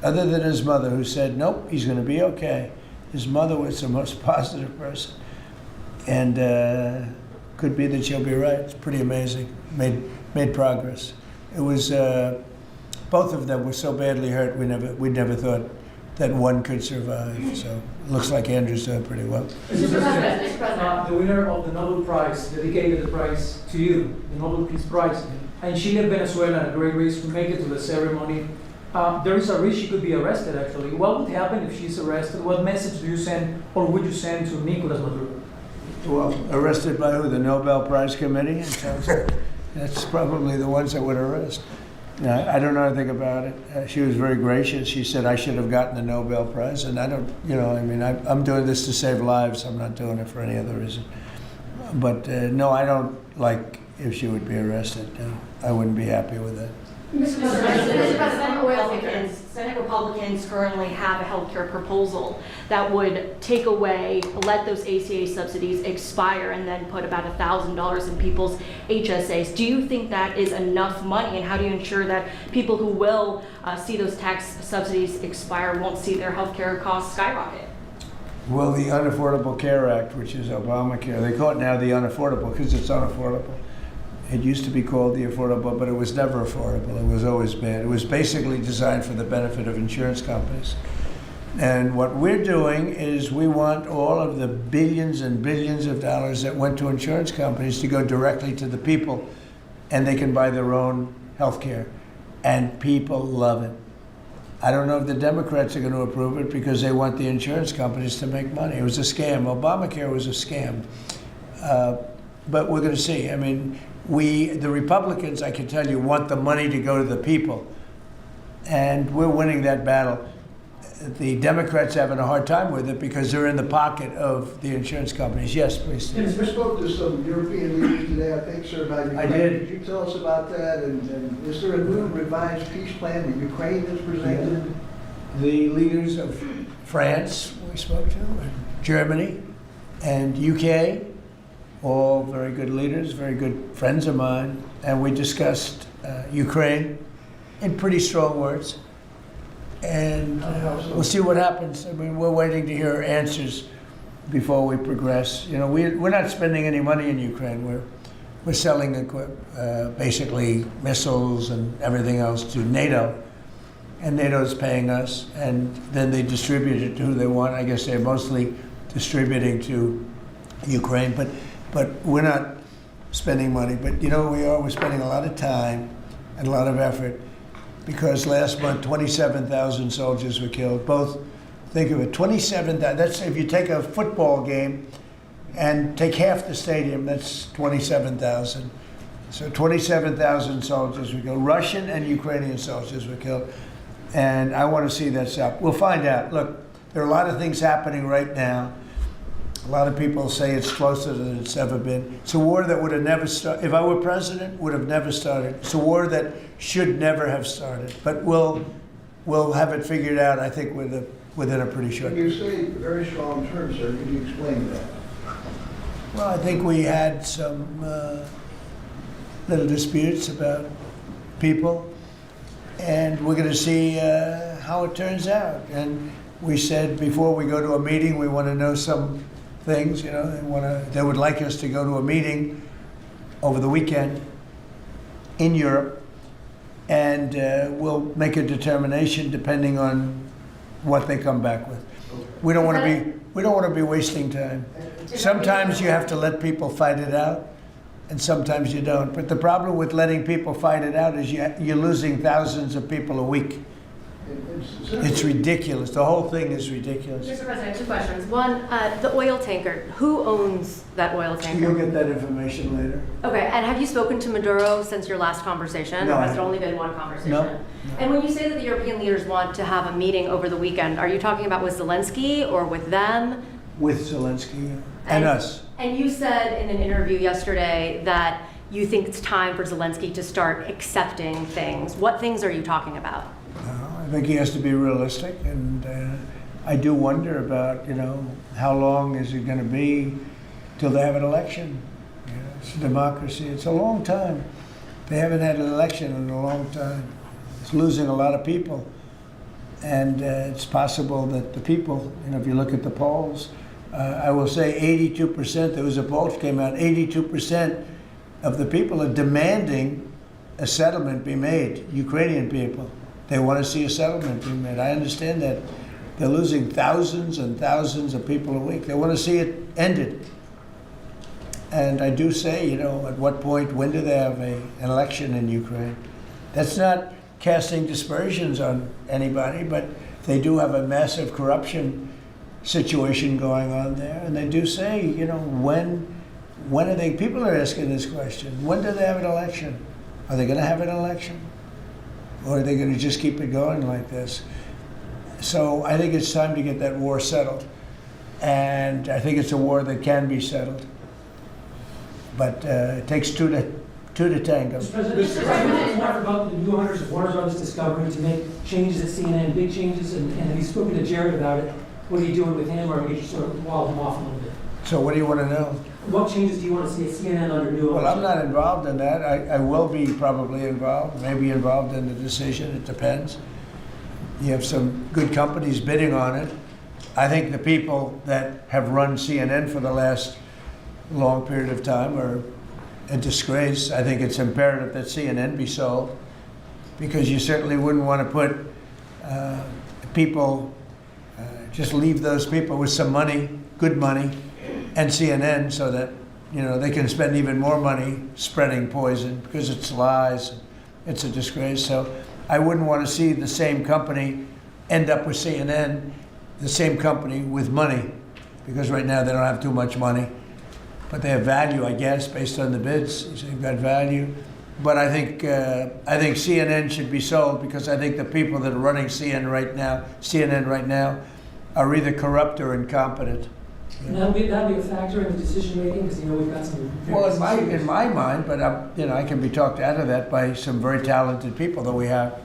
other than his mother who said, nope, he's going to be okay. His mother was the most positive person. And could be that she'll be right. It's pretty amazing. Made progress. It was, both of them were so badly hurt, we never thought that one could survive. So it looks like Andrew's doing pretty well. Mr. President. The winner of the Nobel Prize dedicated the prize to you, the Nobel Peace Prize, and she left Venezuela at a great risk to make it to the ceremony. There is a risk she could be arrested, actually. What would happen if she's arrested? What message do you send, or would you send to Nicolas Maduro? Well, arrested by who? The Nobel Prize Committee? It sounds like that's probably the ones that would arrest. I don't know anything about it. She was very gracious. She said I should have gotten the Nobel Prize, and I don't, I'm doing this to save lives. I'm not doing it for any other reason. But no, I don't like if she would be arrested. No, I wouldn't be happy with that. Mr. President, Senate Republicans currently have a healthcare proposal that would take away, let those ACA subsidies expire and then put about $1,000 in people's HSAs. Do you think that is enough money, and how do you ensure that people who will see those tax subsidies expire won't see their healthcare costs skyrocket? Well, the Unaffordable Care Act, which is Obamacare, they call it now the unaffordable because it's unaffordable. It used to be called the affordable, but it was never affordable. It was always bad. It was basically designed for the benefit of insurance companies. And what we're doing is we want all of the billions and billions of dollars that went to insurance companies to go directly to the people, and they can buy their own health care. And people love it. I don't know if the Democrats are going to approve it because they want the insurance companies to make money. It was a scam. Obamacare was a scam. But we're going to see. I mean, the Republicans, I can tell you, want the money to go to the people. And we're winning that battle. The Democrats are having a hard time with it because they're in the pocket of the insurance companies. Yes, please. Yes, we spoke to some European leaders today, I think, sir, about Ukraine. I did. Could you tell us about that? And is there a new revised peace plan that Ukraine has presented? Yeah. The leaders of France, we spoke to, and Germany, and UK, all very good leaders, very good friends of mine, and we discussed Ukraine in pretty strong words. And we'll see what happens. I mean, we're waiting to hear answers before we progress. You know, we're not spending any money in Ukraine. We're selling basically missiles and everything else to NATO, and NATO is paying us, and then they distribute it to who they want. I guess they're mostly distributing to Ukraine, but we're not spending money. But you know what we are? We're spending a lot of time and a lot of effort, because last month 27,000 soldiers were killed. Both, think of it, 27,000. That's, if you take a football game and take half the stadium, that's 27,000. So 27,000 soldiers were killed. Russian and Ukrainian soldiers were killed. And I want to see that stop. We'll find out. Look, there are a lot of things happening right now. A lot of people say it's closer than it's ever been. It's a war that would have never started. If I were president, would have never started. It's a war that should never have started. But we'll have it figured out, I think, within a pretty short When you say very strong terms, sir, could you explain that? Well, I think we had some little disputes about people, and we're going to see how it turns out. And we said before we go to a meeting, we want to know some things. You know, they would like us to go to a meeting over the weekend in Europe, and we'll make a determination depending on what they come back with. We don't want to be wasting time. Sometimes you have to let people fight it out, and sometimes you don't. But the problem with letting people fight it out is you're losing thousands of people a week. It's ridiculous. The whole thing is ridiculous. Mr. President, two questions. One, the oil tanker. Who owns that oil tanker? You'll get that information later. Okay, and have you spoken to Maduro since your last conversation? No. Or has it only been one conversation? No. And when you say that the European leaders want to have a meeting over the weekend, are you talking about with Zelensky or with them? With Zelensky and us. And you said in an interview yesterday that you think it's time for Zelensky to start accepting things. What things are you talking about? I think he has to be realistic, and I do wonder about, you know, how long is it going to be till they have an election? You know, it's a democracy. It's a long time. They haven't had an election in a long time. It's losing a lot of people, and it's possible that the people, you know, if you look at the polls, I will say 82%. There was a poll that came out. 82% of the people are demanding a settlement be made. Ukrainian people. They want to see a settlement be made. I understand that. They're losing thousands and thousands of people a week. They want to see it ended. And I do say, you know, at what point, when do they have an election in Ukraine? That's not casting dispersions on anybody, but they do have a massive corruption situation going on there. And they do say, you know, when are they, people are asking this question, when do they have an election? Are they going to have an election? Or are they going to just keep it going like this? So I think it's time to get that war settled. And I think it's a war that can be settled. But it takes two to tango. Mr. President, Warner about the new owners of Warner Brothers Discovery to make changes at CNN, big changes, and have you spoken to Jared about it? What are you doing with him, or are you just sort of walled him off a little bit? So what do you want to know? What changes do you want to see at CNN under new ownership? Well, I'm not involved in that. I will be probably involved, maybe involved in the decision. It depends. You have some good companies bidding on it. I think the people that have run CNN for the last long period of time are a disgrace. I think it's imperative that CNN be sold, because you certainly wouldn't want to put people, just leave those people with some money, good money, and CNN, so that, you know, they can spend even more money spreading poison, because it's lies. It's a disgrace. So I wouldn't want to see the same company end up with CNN, the same company with money, because right now they don't have too much money, but they have value, I guess, based on the bids. So they've got value. But I think CNN should be sold, because I think the people that are running CNN right now are either corrupt or incompetent. And that'll be a factor in the decision making, because, you know, we've got some. Well, in my mind, but you know, I can be talked out of that by some very talented people that we have,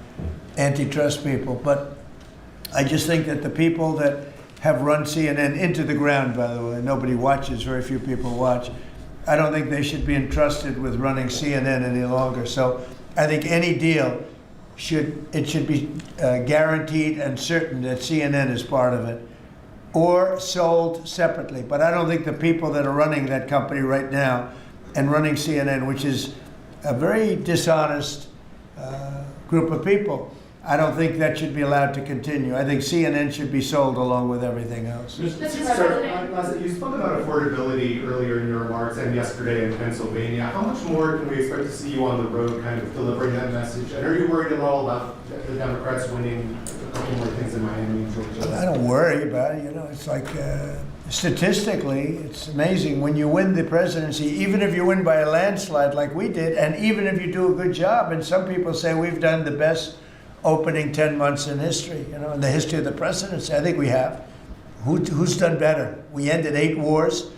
antitrust people. But I just think that the people that have run CNN into the ground, by the way, nobody watches, very few people watch. I don't think they should be entrusted with running CNN any longer. So I think any deal should be guaranteed and certain that CNN is part of it. or sold separately. But I don't think the people that are running that company right now and running CNN, which is a very dishonest group of people, I don't think that should be allowed to continue. I think CNN should be sold along with everything else. Sir, you spoke about affordability earlier in your remarks and yesterday in Pennsylvania. How much more can we expect to see you on the road kind of delivering that message? And are you worried at all about the Democrats winning a couple more things in Miami and Georgia? I don't worry about it. You know, it's like statistically, it's amazing when you win the presidency, even if you win by a landslide like we did, and even if you do a good job, and some people say we've done the best opening 10 months in history, you know, in the history of the presidency. I think we have. Who's done better? We ended 8 wars.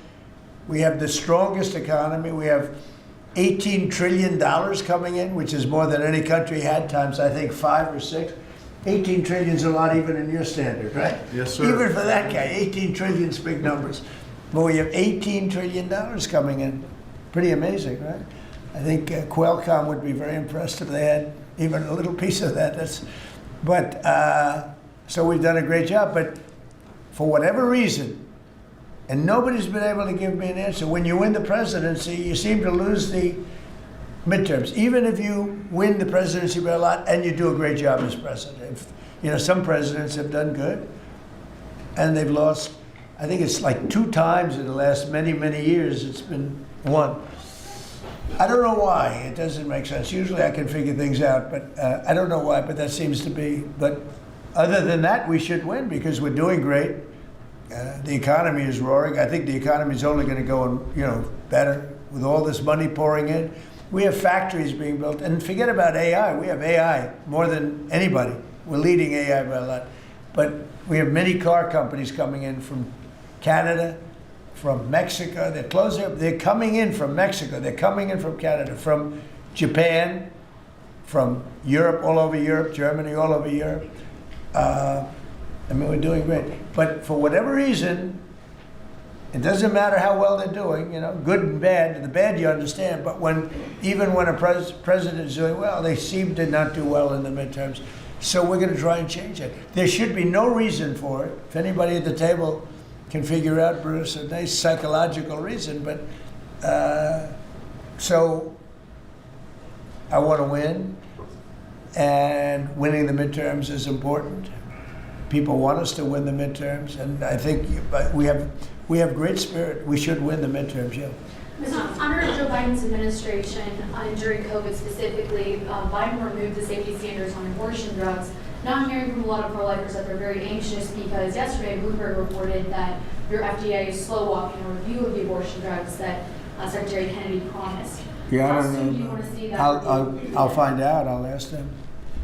We have the strongest economy. We have $18 trillion coming in, which is more than any country had, times I think 5 or 6. 18 trillion is a lot even in your standard, right? Yes, sir. Even for that guy, 18 trillion is big numbers. But we have $18 trillion coming in. Pretty amazing, right? I think Qualcomm would be very impressed if they had even a little piece of that. So we've done a great job. But for whatever reason, and nobody's been able to give me an answer, when you win the presidency, you seem to lose the midterms, even if you win the presidency by a lot and you do a great job as president. You know, some presidents have done good, and they've lost, I think it's like 2 times in the last many, many years it's been won. I don't know why. It doesn't make sense. Usually I can figure things out, but I don't know why, but that seems to be. But other than that, we should win because we're doing great. The economy is roaring. I think the economy is only going to go, better with all this money pouring in. We have factories being built, and forget about AI. We have AI more than anybody. We're leading AI by a lot. But we have many car companies coming in from Canada, from Mexico. They're coming in from Mexico. They're coming in from Canada, from Japan, from Europe, all over Europe, Germany, all over Europe. We're doing great. But for whatever reason, it doesn't matter how well they're doing, good and bad. The bad you understand, but even when a president is doing well, they seem to not do well in the midterms. So we're going to try and change it. There should be no reason for it. If anybody at the table can figure out, Bruce, a nice psychological reason, but so I want to win, and winning the midterms is important. People want us to win the midterms, and I think we have great spirit. We should win the midterms, yeah. Under Joe Biden's administration, during COVID specifically, Biden removed the safety standards on abortion drugs. Now I'm hearing from a lot of pro-lifers that they're very anxious because yesterday Bloomberg reported that your FDA is slow walking a review of the abortion drugs that Secretary Kennedy promised. Yeah, How I don't soon know. do you want to see that? I'll find out. I'll ask them.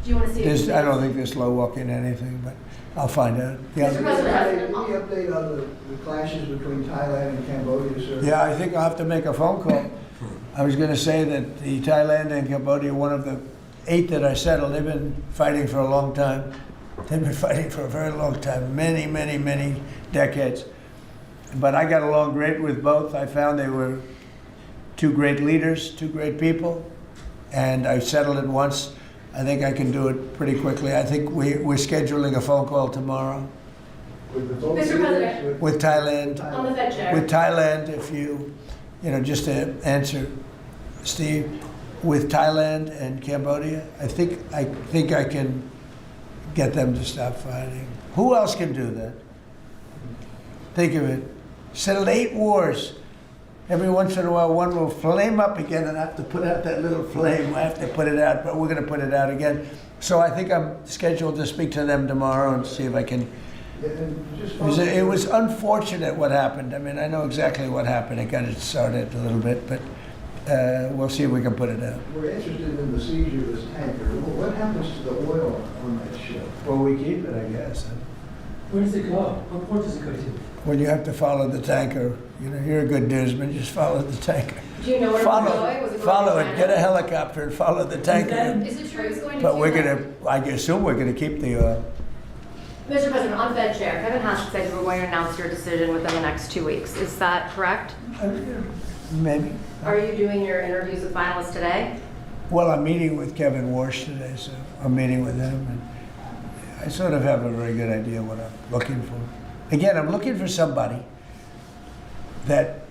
Do you want to see it? I don't think they're slow walking anything, but I'll find out. Yeah. Mr. President, Any update on the clashes between Thailand and Cambodia, sir? Yeah, I think I'll have to make a phone call. I was going to say that the Thailand and Cambodia, one of the 8 that I settled, they've been fighting for a long time. They've been fighting for a very long time, many, many, many decades. But I got along great with both. I found they were 2 great leaders, 2 great people, and I settled it once. I think I can do it pretty quickly. I think we're scheduling a phone call tomorrow. Mr. President. With Thailand. On the Fed chair. With Thailand, if you just to answer, Steve, with Thailand and Cambodia, I think I can get them to stop fighting. Who else can do that? Think of it. Settled 8 wars. Every once in a while, one will flame up again, and I have to put out that little flame. I have to put it out, but we're going to put it out again. So I think I'm scheduled to speak to them tomorrow and see if I can. It was unfortunate what happened. I mean, I know exactly what happened. It got it started a little bit, but we'll see if we can put it out. We're interested in the Seizure, this tanker. What happens to the oil on that ship? Well, we keep it, I guess. Where does it go? What port does it go to? Well, you have to follow the tanker. You're a good newsman. Just follow the tanker. Do you know where it was going? Was it going Follow to it. China? Get a helicopter and follow the tanker. Is it true it's going to But we're Cuba? I assume we're going to keep the oil. Mr. President, on Fed Chair, Kevin Haskett said you were going to announce your decision within the next 2 weeks. Is that correct? Maybe. Are you doing your interviews with finalists today? Well, I'm meeting with Kevin Warsh today, so I'm meeting with him, and I sort of have a very good idea what I'm looking for. Again, I'm looking for somebody that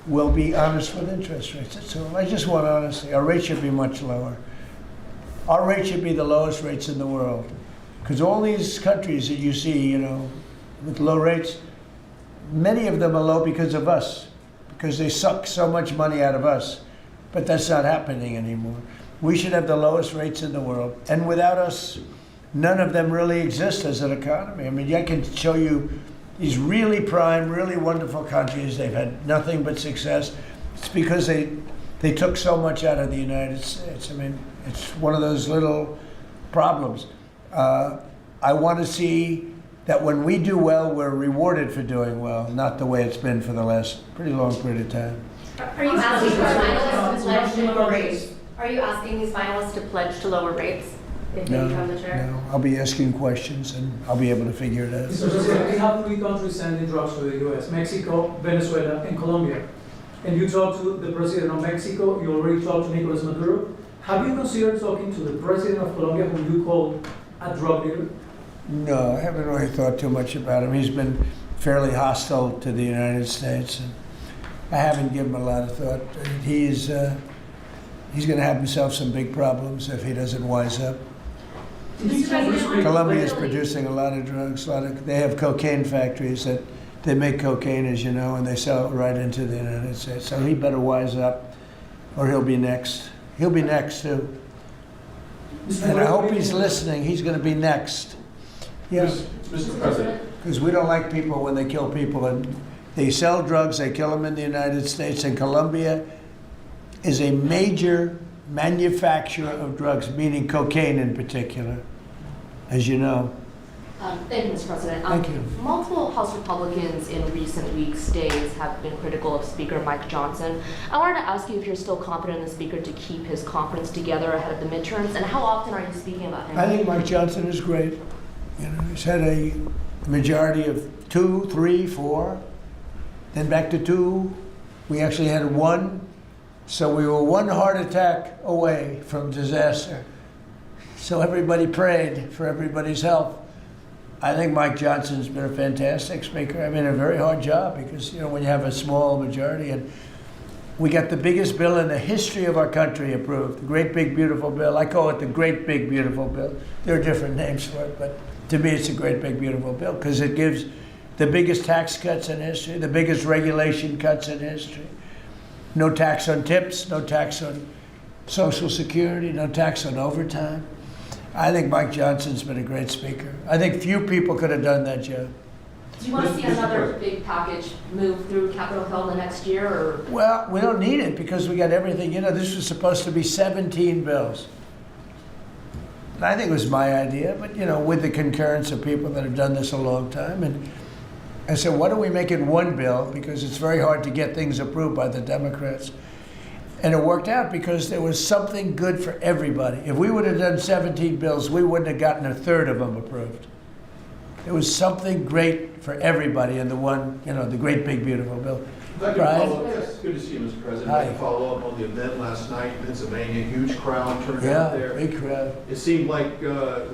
will be honest with interest rates. That's all. I just want honesty. Our rate should be much lower. Our rate should be the lowest rates in the world. Because all these countries that you see, with low rates, many of them are low because of us, because they suck so much money out of us. But that's not happening anymore. We should have the lowest rates in the world. And without us, none of them really exist as an economy. I mean, I can show you these really prime, really wonderful countries. They've had nothing but success. It's because they took so much out of the United States. I mean, it's one of those little problems. I want to see that when we do well, we're rewarded for doing well, not the way it's been for the last pretty long period of time. Are you asking for finalists to pledge to lower rates? Are you asking these finalists to pledge to lower rates if they become the chair? No, I'll be asking questions and I'll be able to figure it out. Mr. President, we have 3 countries sending drugs to the U.S., Mexico, Venezuela, and Colombia. And you talked to the president of Mexico, you already talked to Nicolas Maduro. Have you considered talking to the president of Colombia, whom you call a drug dealer? No, I haven't really thought too much about him. He's been fairly hostile to the United States, and I haven't given him a lot of thought. He's going to have himself some big problems if he doesn't wise up. Colombia is producing a lot of drugs. They have cocaine factories that they make cocaine, as you know, and they sell it right into the United States. So he better wise up, or he'll be next. He'll be next too. And I hope he's listening. He's going to be next. Yes, Mr. President. Because we don't like people when they kill people, and they sell drugs. They kill them in the United States, and Colombia is a major manufacturer of drugs, meaning cocaine in particular, as you know. Thank you, Mr. President. Thank you. Multiple House Republicans in recent weeks, days, have been critical of Speaker Mike Johnson. I wanted to ask you if you're still confident in the Speaker to keep his conference together ahead of the midterms, and how often are you speaking about him? I think Mike Johnson is great. He's had a majority of 2, 3, 4, then back to 2. We actually had 1. So we were 1 heart attack away from disaster. So everybody prayed for everybody's health. I think Mike Johnson's been a fantastic speaker. I mean, a very hard job because, when you have a small majority, and we got the biggest bill in the history of our country approved, the Great Big Beautiful Bill. I call it the Great Big Beautiful Bill. There are different names for it, but to me it's a Great Big Beautiful Bill because it gives the biggest tax cuts in history, the biggest regulation cuts in history. No tax on tips, no tax on Social Security, no tax on overtime. I think Mike Johnson's been a great speaker. I think few people could have done that job. Do you want to see another big package move through Capitol Hill in the next year, or? Well, we don't need it because we got everything. This was supposed to be 17 bills. And I think it was my idea, but with the concurrence of people that have done this a long time. And I said, why don't we make it 1 bill? Because it's very hard to get things approved by the Democrats. And it worked out because there was something good for everybody. If we would have done 17 bills, we wouldn't have gotten 1/3 of them approved. There was something great for everybody in the one, the Great Big Beautiful Bill. If I could Brian? follow up, yes, good to see you, Mr. President. Hi. I'd like to follow up on the event last night in Pennsylvania. Huge crowd turned out Yeah, there. big crowd. It seemed like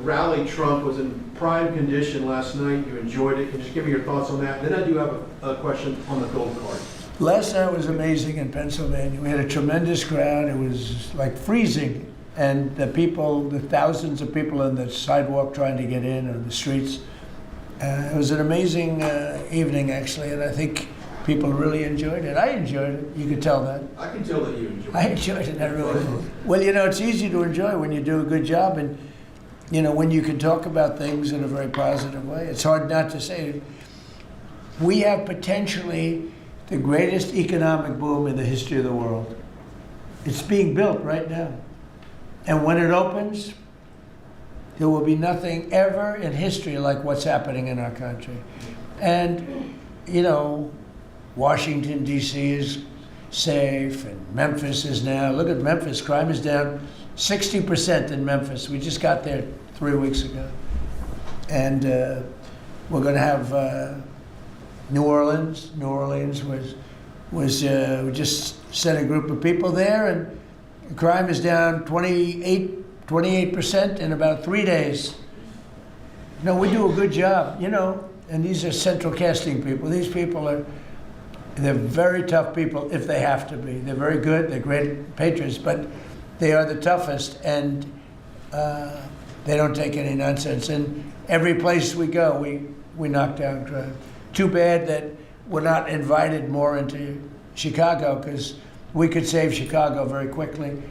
Rally Trump was in prime condition last night. You enjoyed it. Can you just give me your thoughts on that? Then I do have a question on the gold card. Last night was amazing in Pennsylvania. We had a tremendous crowd. It was like freezing. And the thousands of people on the sidewalk trying to get in, on the streets. It was an amazing evening, actually, and I think people really enjoyed it. I enjoyed it. You could tell that. I can tell that you enjoyed it. I enjoyed it. I really did. Well, it's easy to enjoy when you do a good job, and when you can talk about things in a very positive way. It's hard not to say it. We have potentially the greatest economic boom in the history of the world. It's being built right now, and when it opens, there will be nothing ever in history like what's happening in our country. And, Washington, D.C. is safe, and Memphis is now. Look at Memphis. Crime is down 60% in Memphis. We just got there 3 weeks ago. And we're going to have New Orleans. New Orleans was we just sent a group of people there, and crime is down 28% in about 3 days. We do a good job. and these are central casting people. These people they're very tough people if they have to be. They're very good, they're great patriots, but they are the toughest, and they don't take any nonsense. And every place we go, we knock down crime. Too bad that we're not invited more into Chicago, because we could save Chicago very quickly.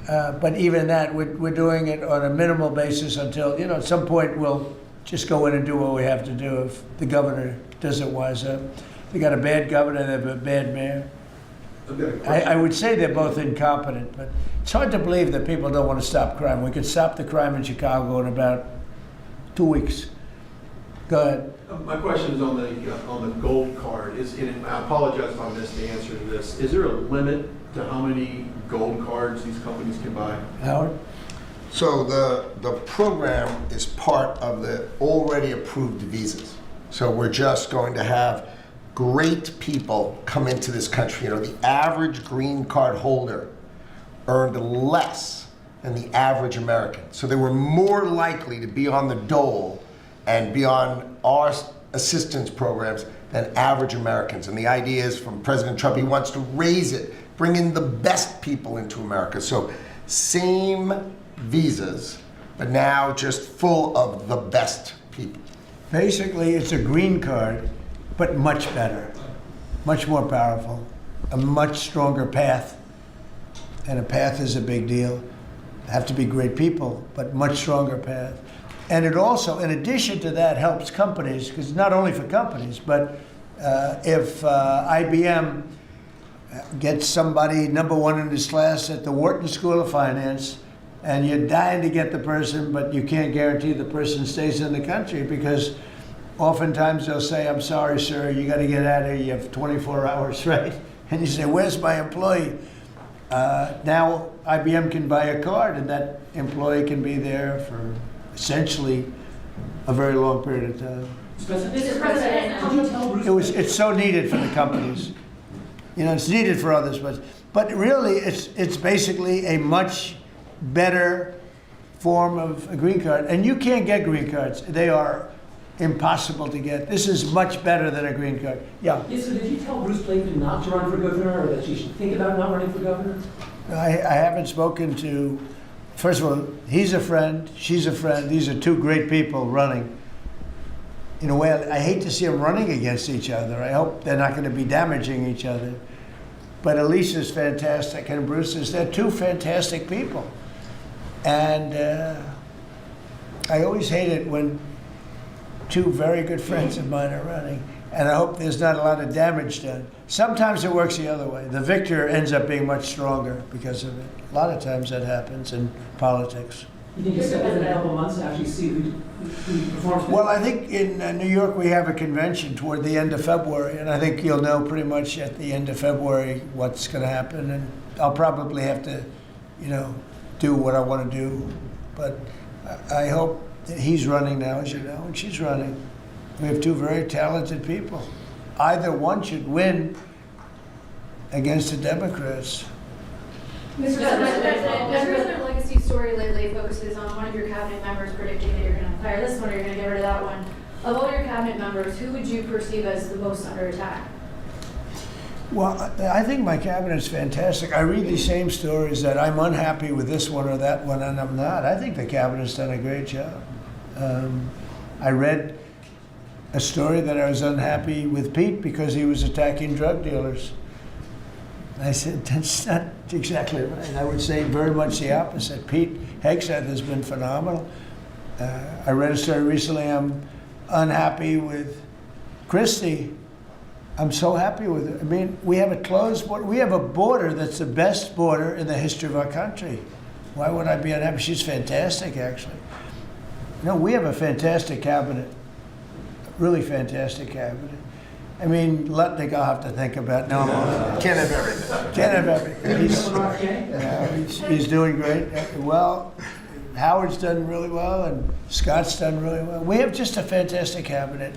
But even that, we're doing it on a minimal basis until, at some point we'll just go in and do what we have to do if the governor doesn't wise up. They got a bad governor, they have a bad mayor. I would say they're both incompetent, but it's hard to believe that people don't want to stop crime. We could stop the crime in Chicago in about 2 weeks. Go ahead. My question is on the gold card. And I apologize if I missed the answer to this. Is there a limit to how many gold cards these companies can buy? Howard? So the program is part of the already approved visas. So we're just going to have great people come into this country. The average green card holder earned less than the average American. So they were more likely to be on the dole and be on our assistance programs than average Americans. And the idea is from President Trump, he wants to raise it, bring in the best people into America. So same visas, but now just full of the best people. Basically, it's a green card, but much better, much more powerful, a much stronger path. And a path is a big deal. Have to be great people, but much stronger path. And it also, in addition to that, helps companies, because not only for companies, but if IBM gets somebody #1 in his class at the Wharton School of Finance, and you're dying to get the person, but you can't guarantee the person stays in the country, because oftentimes they'll say, I'm sorry, sir, you got to get out of here, you have 24 hours, right? And you say, where's my employee? Now IBM can buy a card, and that employee can be there for essentially a very long period of time. Mr. President, could you tell Bruce? It's so needed for the companies. It's needed for others, but really it's basically a much better form of a green card. And you can't get green cards. They are impossible to get. This is much better than a green card. Yeah. Yes, so did you tell Bruce Blakeman not to run for governor, or that she should think about not running for governor? I haven't spoken to, first of all, he's a friend, she's a friend. These are two great people running. In a way, I hate to see them running against each other. I hope they're not going to be damaging each other. But Elisa's fantastic, and Bruce they're two fantastic people. And I always hate it when two very good friends of mine are running. And I hope there's not a lot of damage done. Sometimes it works the other way. The victor ends up being much stronger because of it. A lot of times that happens in politics. You think you'll step in a couple of months and actually see who performs? Well, I think in New York we have a convention toward the end of February, and I think you'll know pretty much at the end of February what's going to happen. And I'll probably have to, do what I want to do. But I hope that he's running now, as you know, and she's running. We have two very talented people. Either one should win against the Democrats. Mr. President, another legacy story lately focuses on one of your cabinet members predicting that you're going to fire this one or you're going to get rid of that one. Of all your cabinet members, who would you perceive as the most under attack? Well, I think my cabinet's fantastic. I read these same stories that I'm unhappy with this one or that one, and I'm not. I think the cabinet's done a great job. I read a story that I was unhappy with Pete because he was attacking drug dealers. I said, that's not exactly right. I would say very much the opposite. Pete Hegseth has been phenomenal. I read a story recently, I'm unhappy with Christie. I'm so happy with it. I mean, we have a closed border. We have a border that's the best border in the history of our country. Why would I be unhappy? She's fantastic, actually. We have a fantastic cabinet, really fantastic cabinet. I mean, Lutnick I'll have to think about. No, Can't have everything. Can't have everything. He's doing great. Well, Howard's done really well, and Scott's done really well. We have just a fantastic cabinet.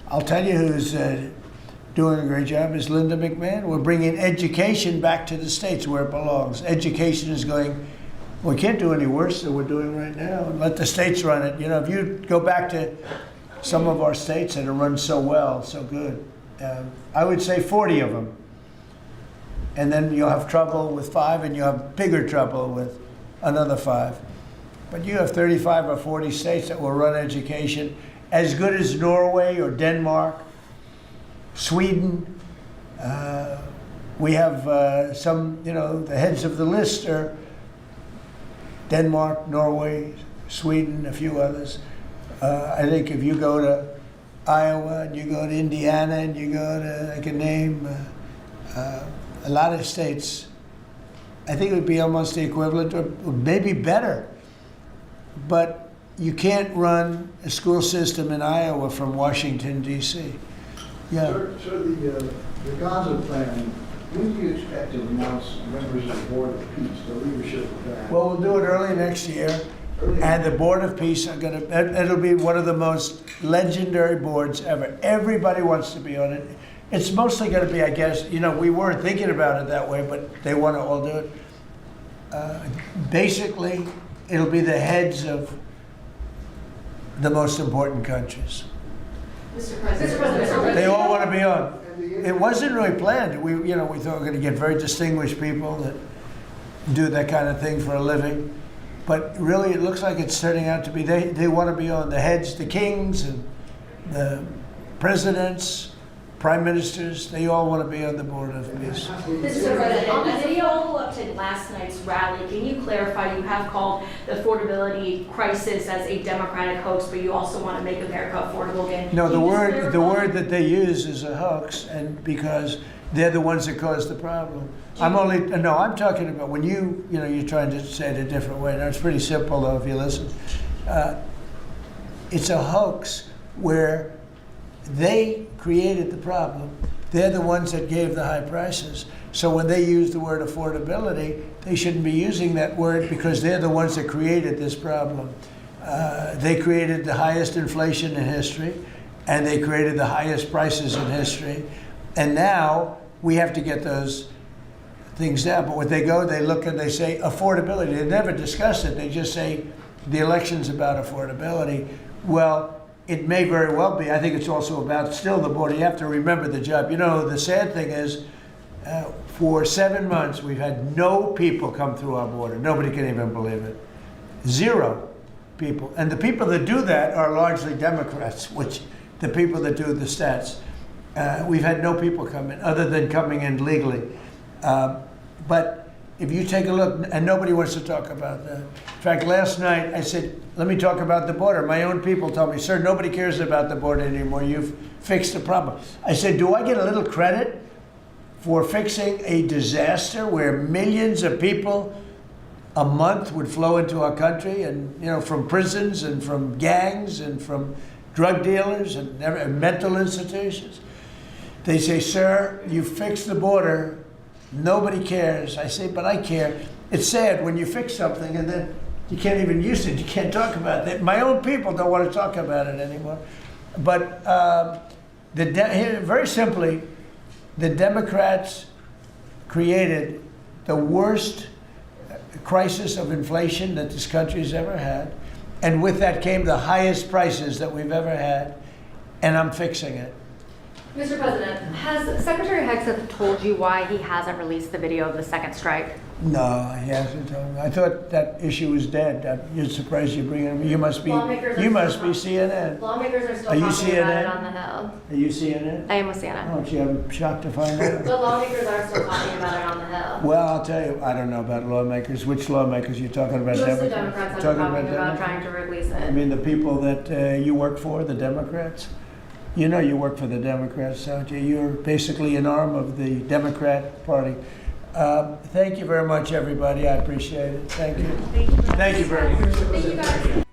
I'll tell you who's doing a great job is Linda McMahon. We're bringing education back to the states where it belongs. Education is going, we can't do any worse than we're doing right now, and let the states run it. If you go back to some of our states that are run so well, so good. I would say 40 of them. And then you'll have trouble with 5, and you'll have bigger trouble with another 5. But you have 35 or 40 states that will run education as good as Norway or Denmark, Sweden. We have some, the heads of the list are Denmark, Norway, Sweden, a few others. I think if you go to Iowa and you go to Indiana and you go to, I can name a lot of states, I think it would be almost the equivalent or maybe better. But you can't run a school system in Iowa from Washington, D.C. Yeah. Sir, the Gaza plan, when do you expect to announce members of the Board of Peace, the leadership of that? Well, we'll do it early next year. And the Board of Peace are going to, it'll be one of the most legendary boards ever. Everybody wants to be on it. It's mostly going to be, I guess, we weren't thinking about it that way, but they want to all do it. Basically, it'll be the heads of the most important countries. Mr. President. They all want to be on. It wasn't really planned. We thought we were going to get very distinguished people that do that kind of thing for a living. But really, it looks like it's turning out to be, they want to be on the heads, the kings and the presidents, prime ministers, they all want to be on the Board of Peace. Mr. President, on the follow-up to last night's rally, can you clarify, you have called the affordability crisis as a Democratic hoax, but you also want to make America affordable again? No, the word that they use is a hoax, and because they're the ones that caused the problem. I'm talking about when you're trying to say it a different way. Now, it's pretty simple, though, if you listen. It's a hoax where they created the problem. They're the ones that gave the high prices. So when they use the word affordability, they shouldn't be using that word because they're the ones that created this problem. They created the highest inflation in history, and they created the highest prices in history. And now we have to get those things down. But when they look and they say affordability. They never discuss it. They just say the election's about affordability. Well, it may very well be. I think it's also about still the border. You have to remember the job. The sad thing is, for 7 months, we've had no people come through our border. Nobody can even believe it. 0 people. And the people that do that are largely Democrats, which the people that do the stats. We've had no people come in, other than coming in legally. But if you take a look, and nobody wants to talk about that. In fact, last night I said, let me talk about the border. My own people told me, sir, nobody cares about the border anymore. You've fixed the problem. I said, do I get a little credit for fixing a disaster where millions of people a month would flow into our country, and from prisons and from gangs and from drug dealers and mental institutions? They say, sir, you fixed the border. Nobody cares. I say, but I care. It's sad when you fix something and then you can't even use it. You can't talk about it. My own people don't want to talk about it anymore. But very simply, the Democrats created the worst crisis of inflation that this country's ever had. And with that came the highest prices that we've ever had. And I'm fixing it. Mr. President, has Secretary Hegseth told you why he hasn't released the video of the second strike? No, he hasn't told me. I thought that issue was dead. You're surprised you bring it up. You must be CNN. Lawmakers are still Are you talking about it CNN? on the Hill. Are you CNN? I am with CNN. Oh, gee, I'm shocked to find out. But lawmakers are still talking about it on the Hill. Well, I'll tell you, I don't know about lawmakers. Which lawmakers? You're talking about Most of the Democrats? Democrats have been talking about Democrats? trying to release it. I mean, the people that you work for, the Democrats? You know you work for the Democrats, don't you? You're basically an arm of the Democrat Party. Thank you very much, everybody. I appreciate it. Thank you. Thank you very much. Thank you, guys.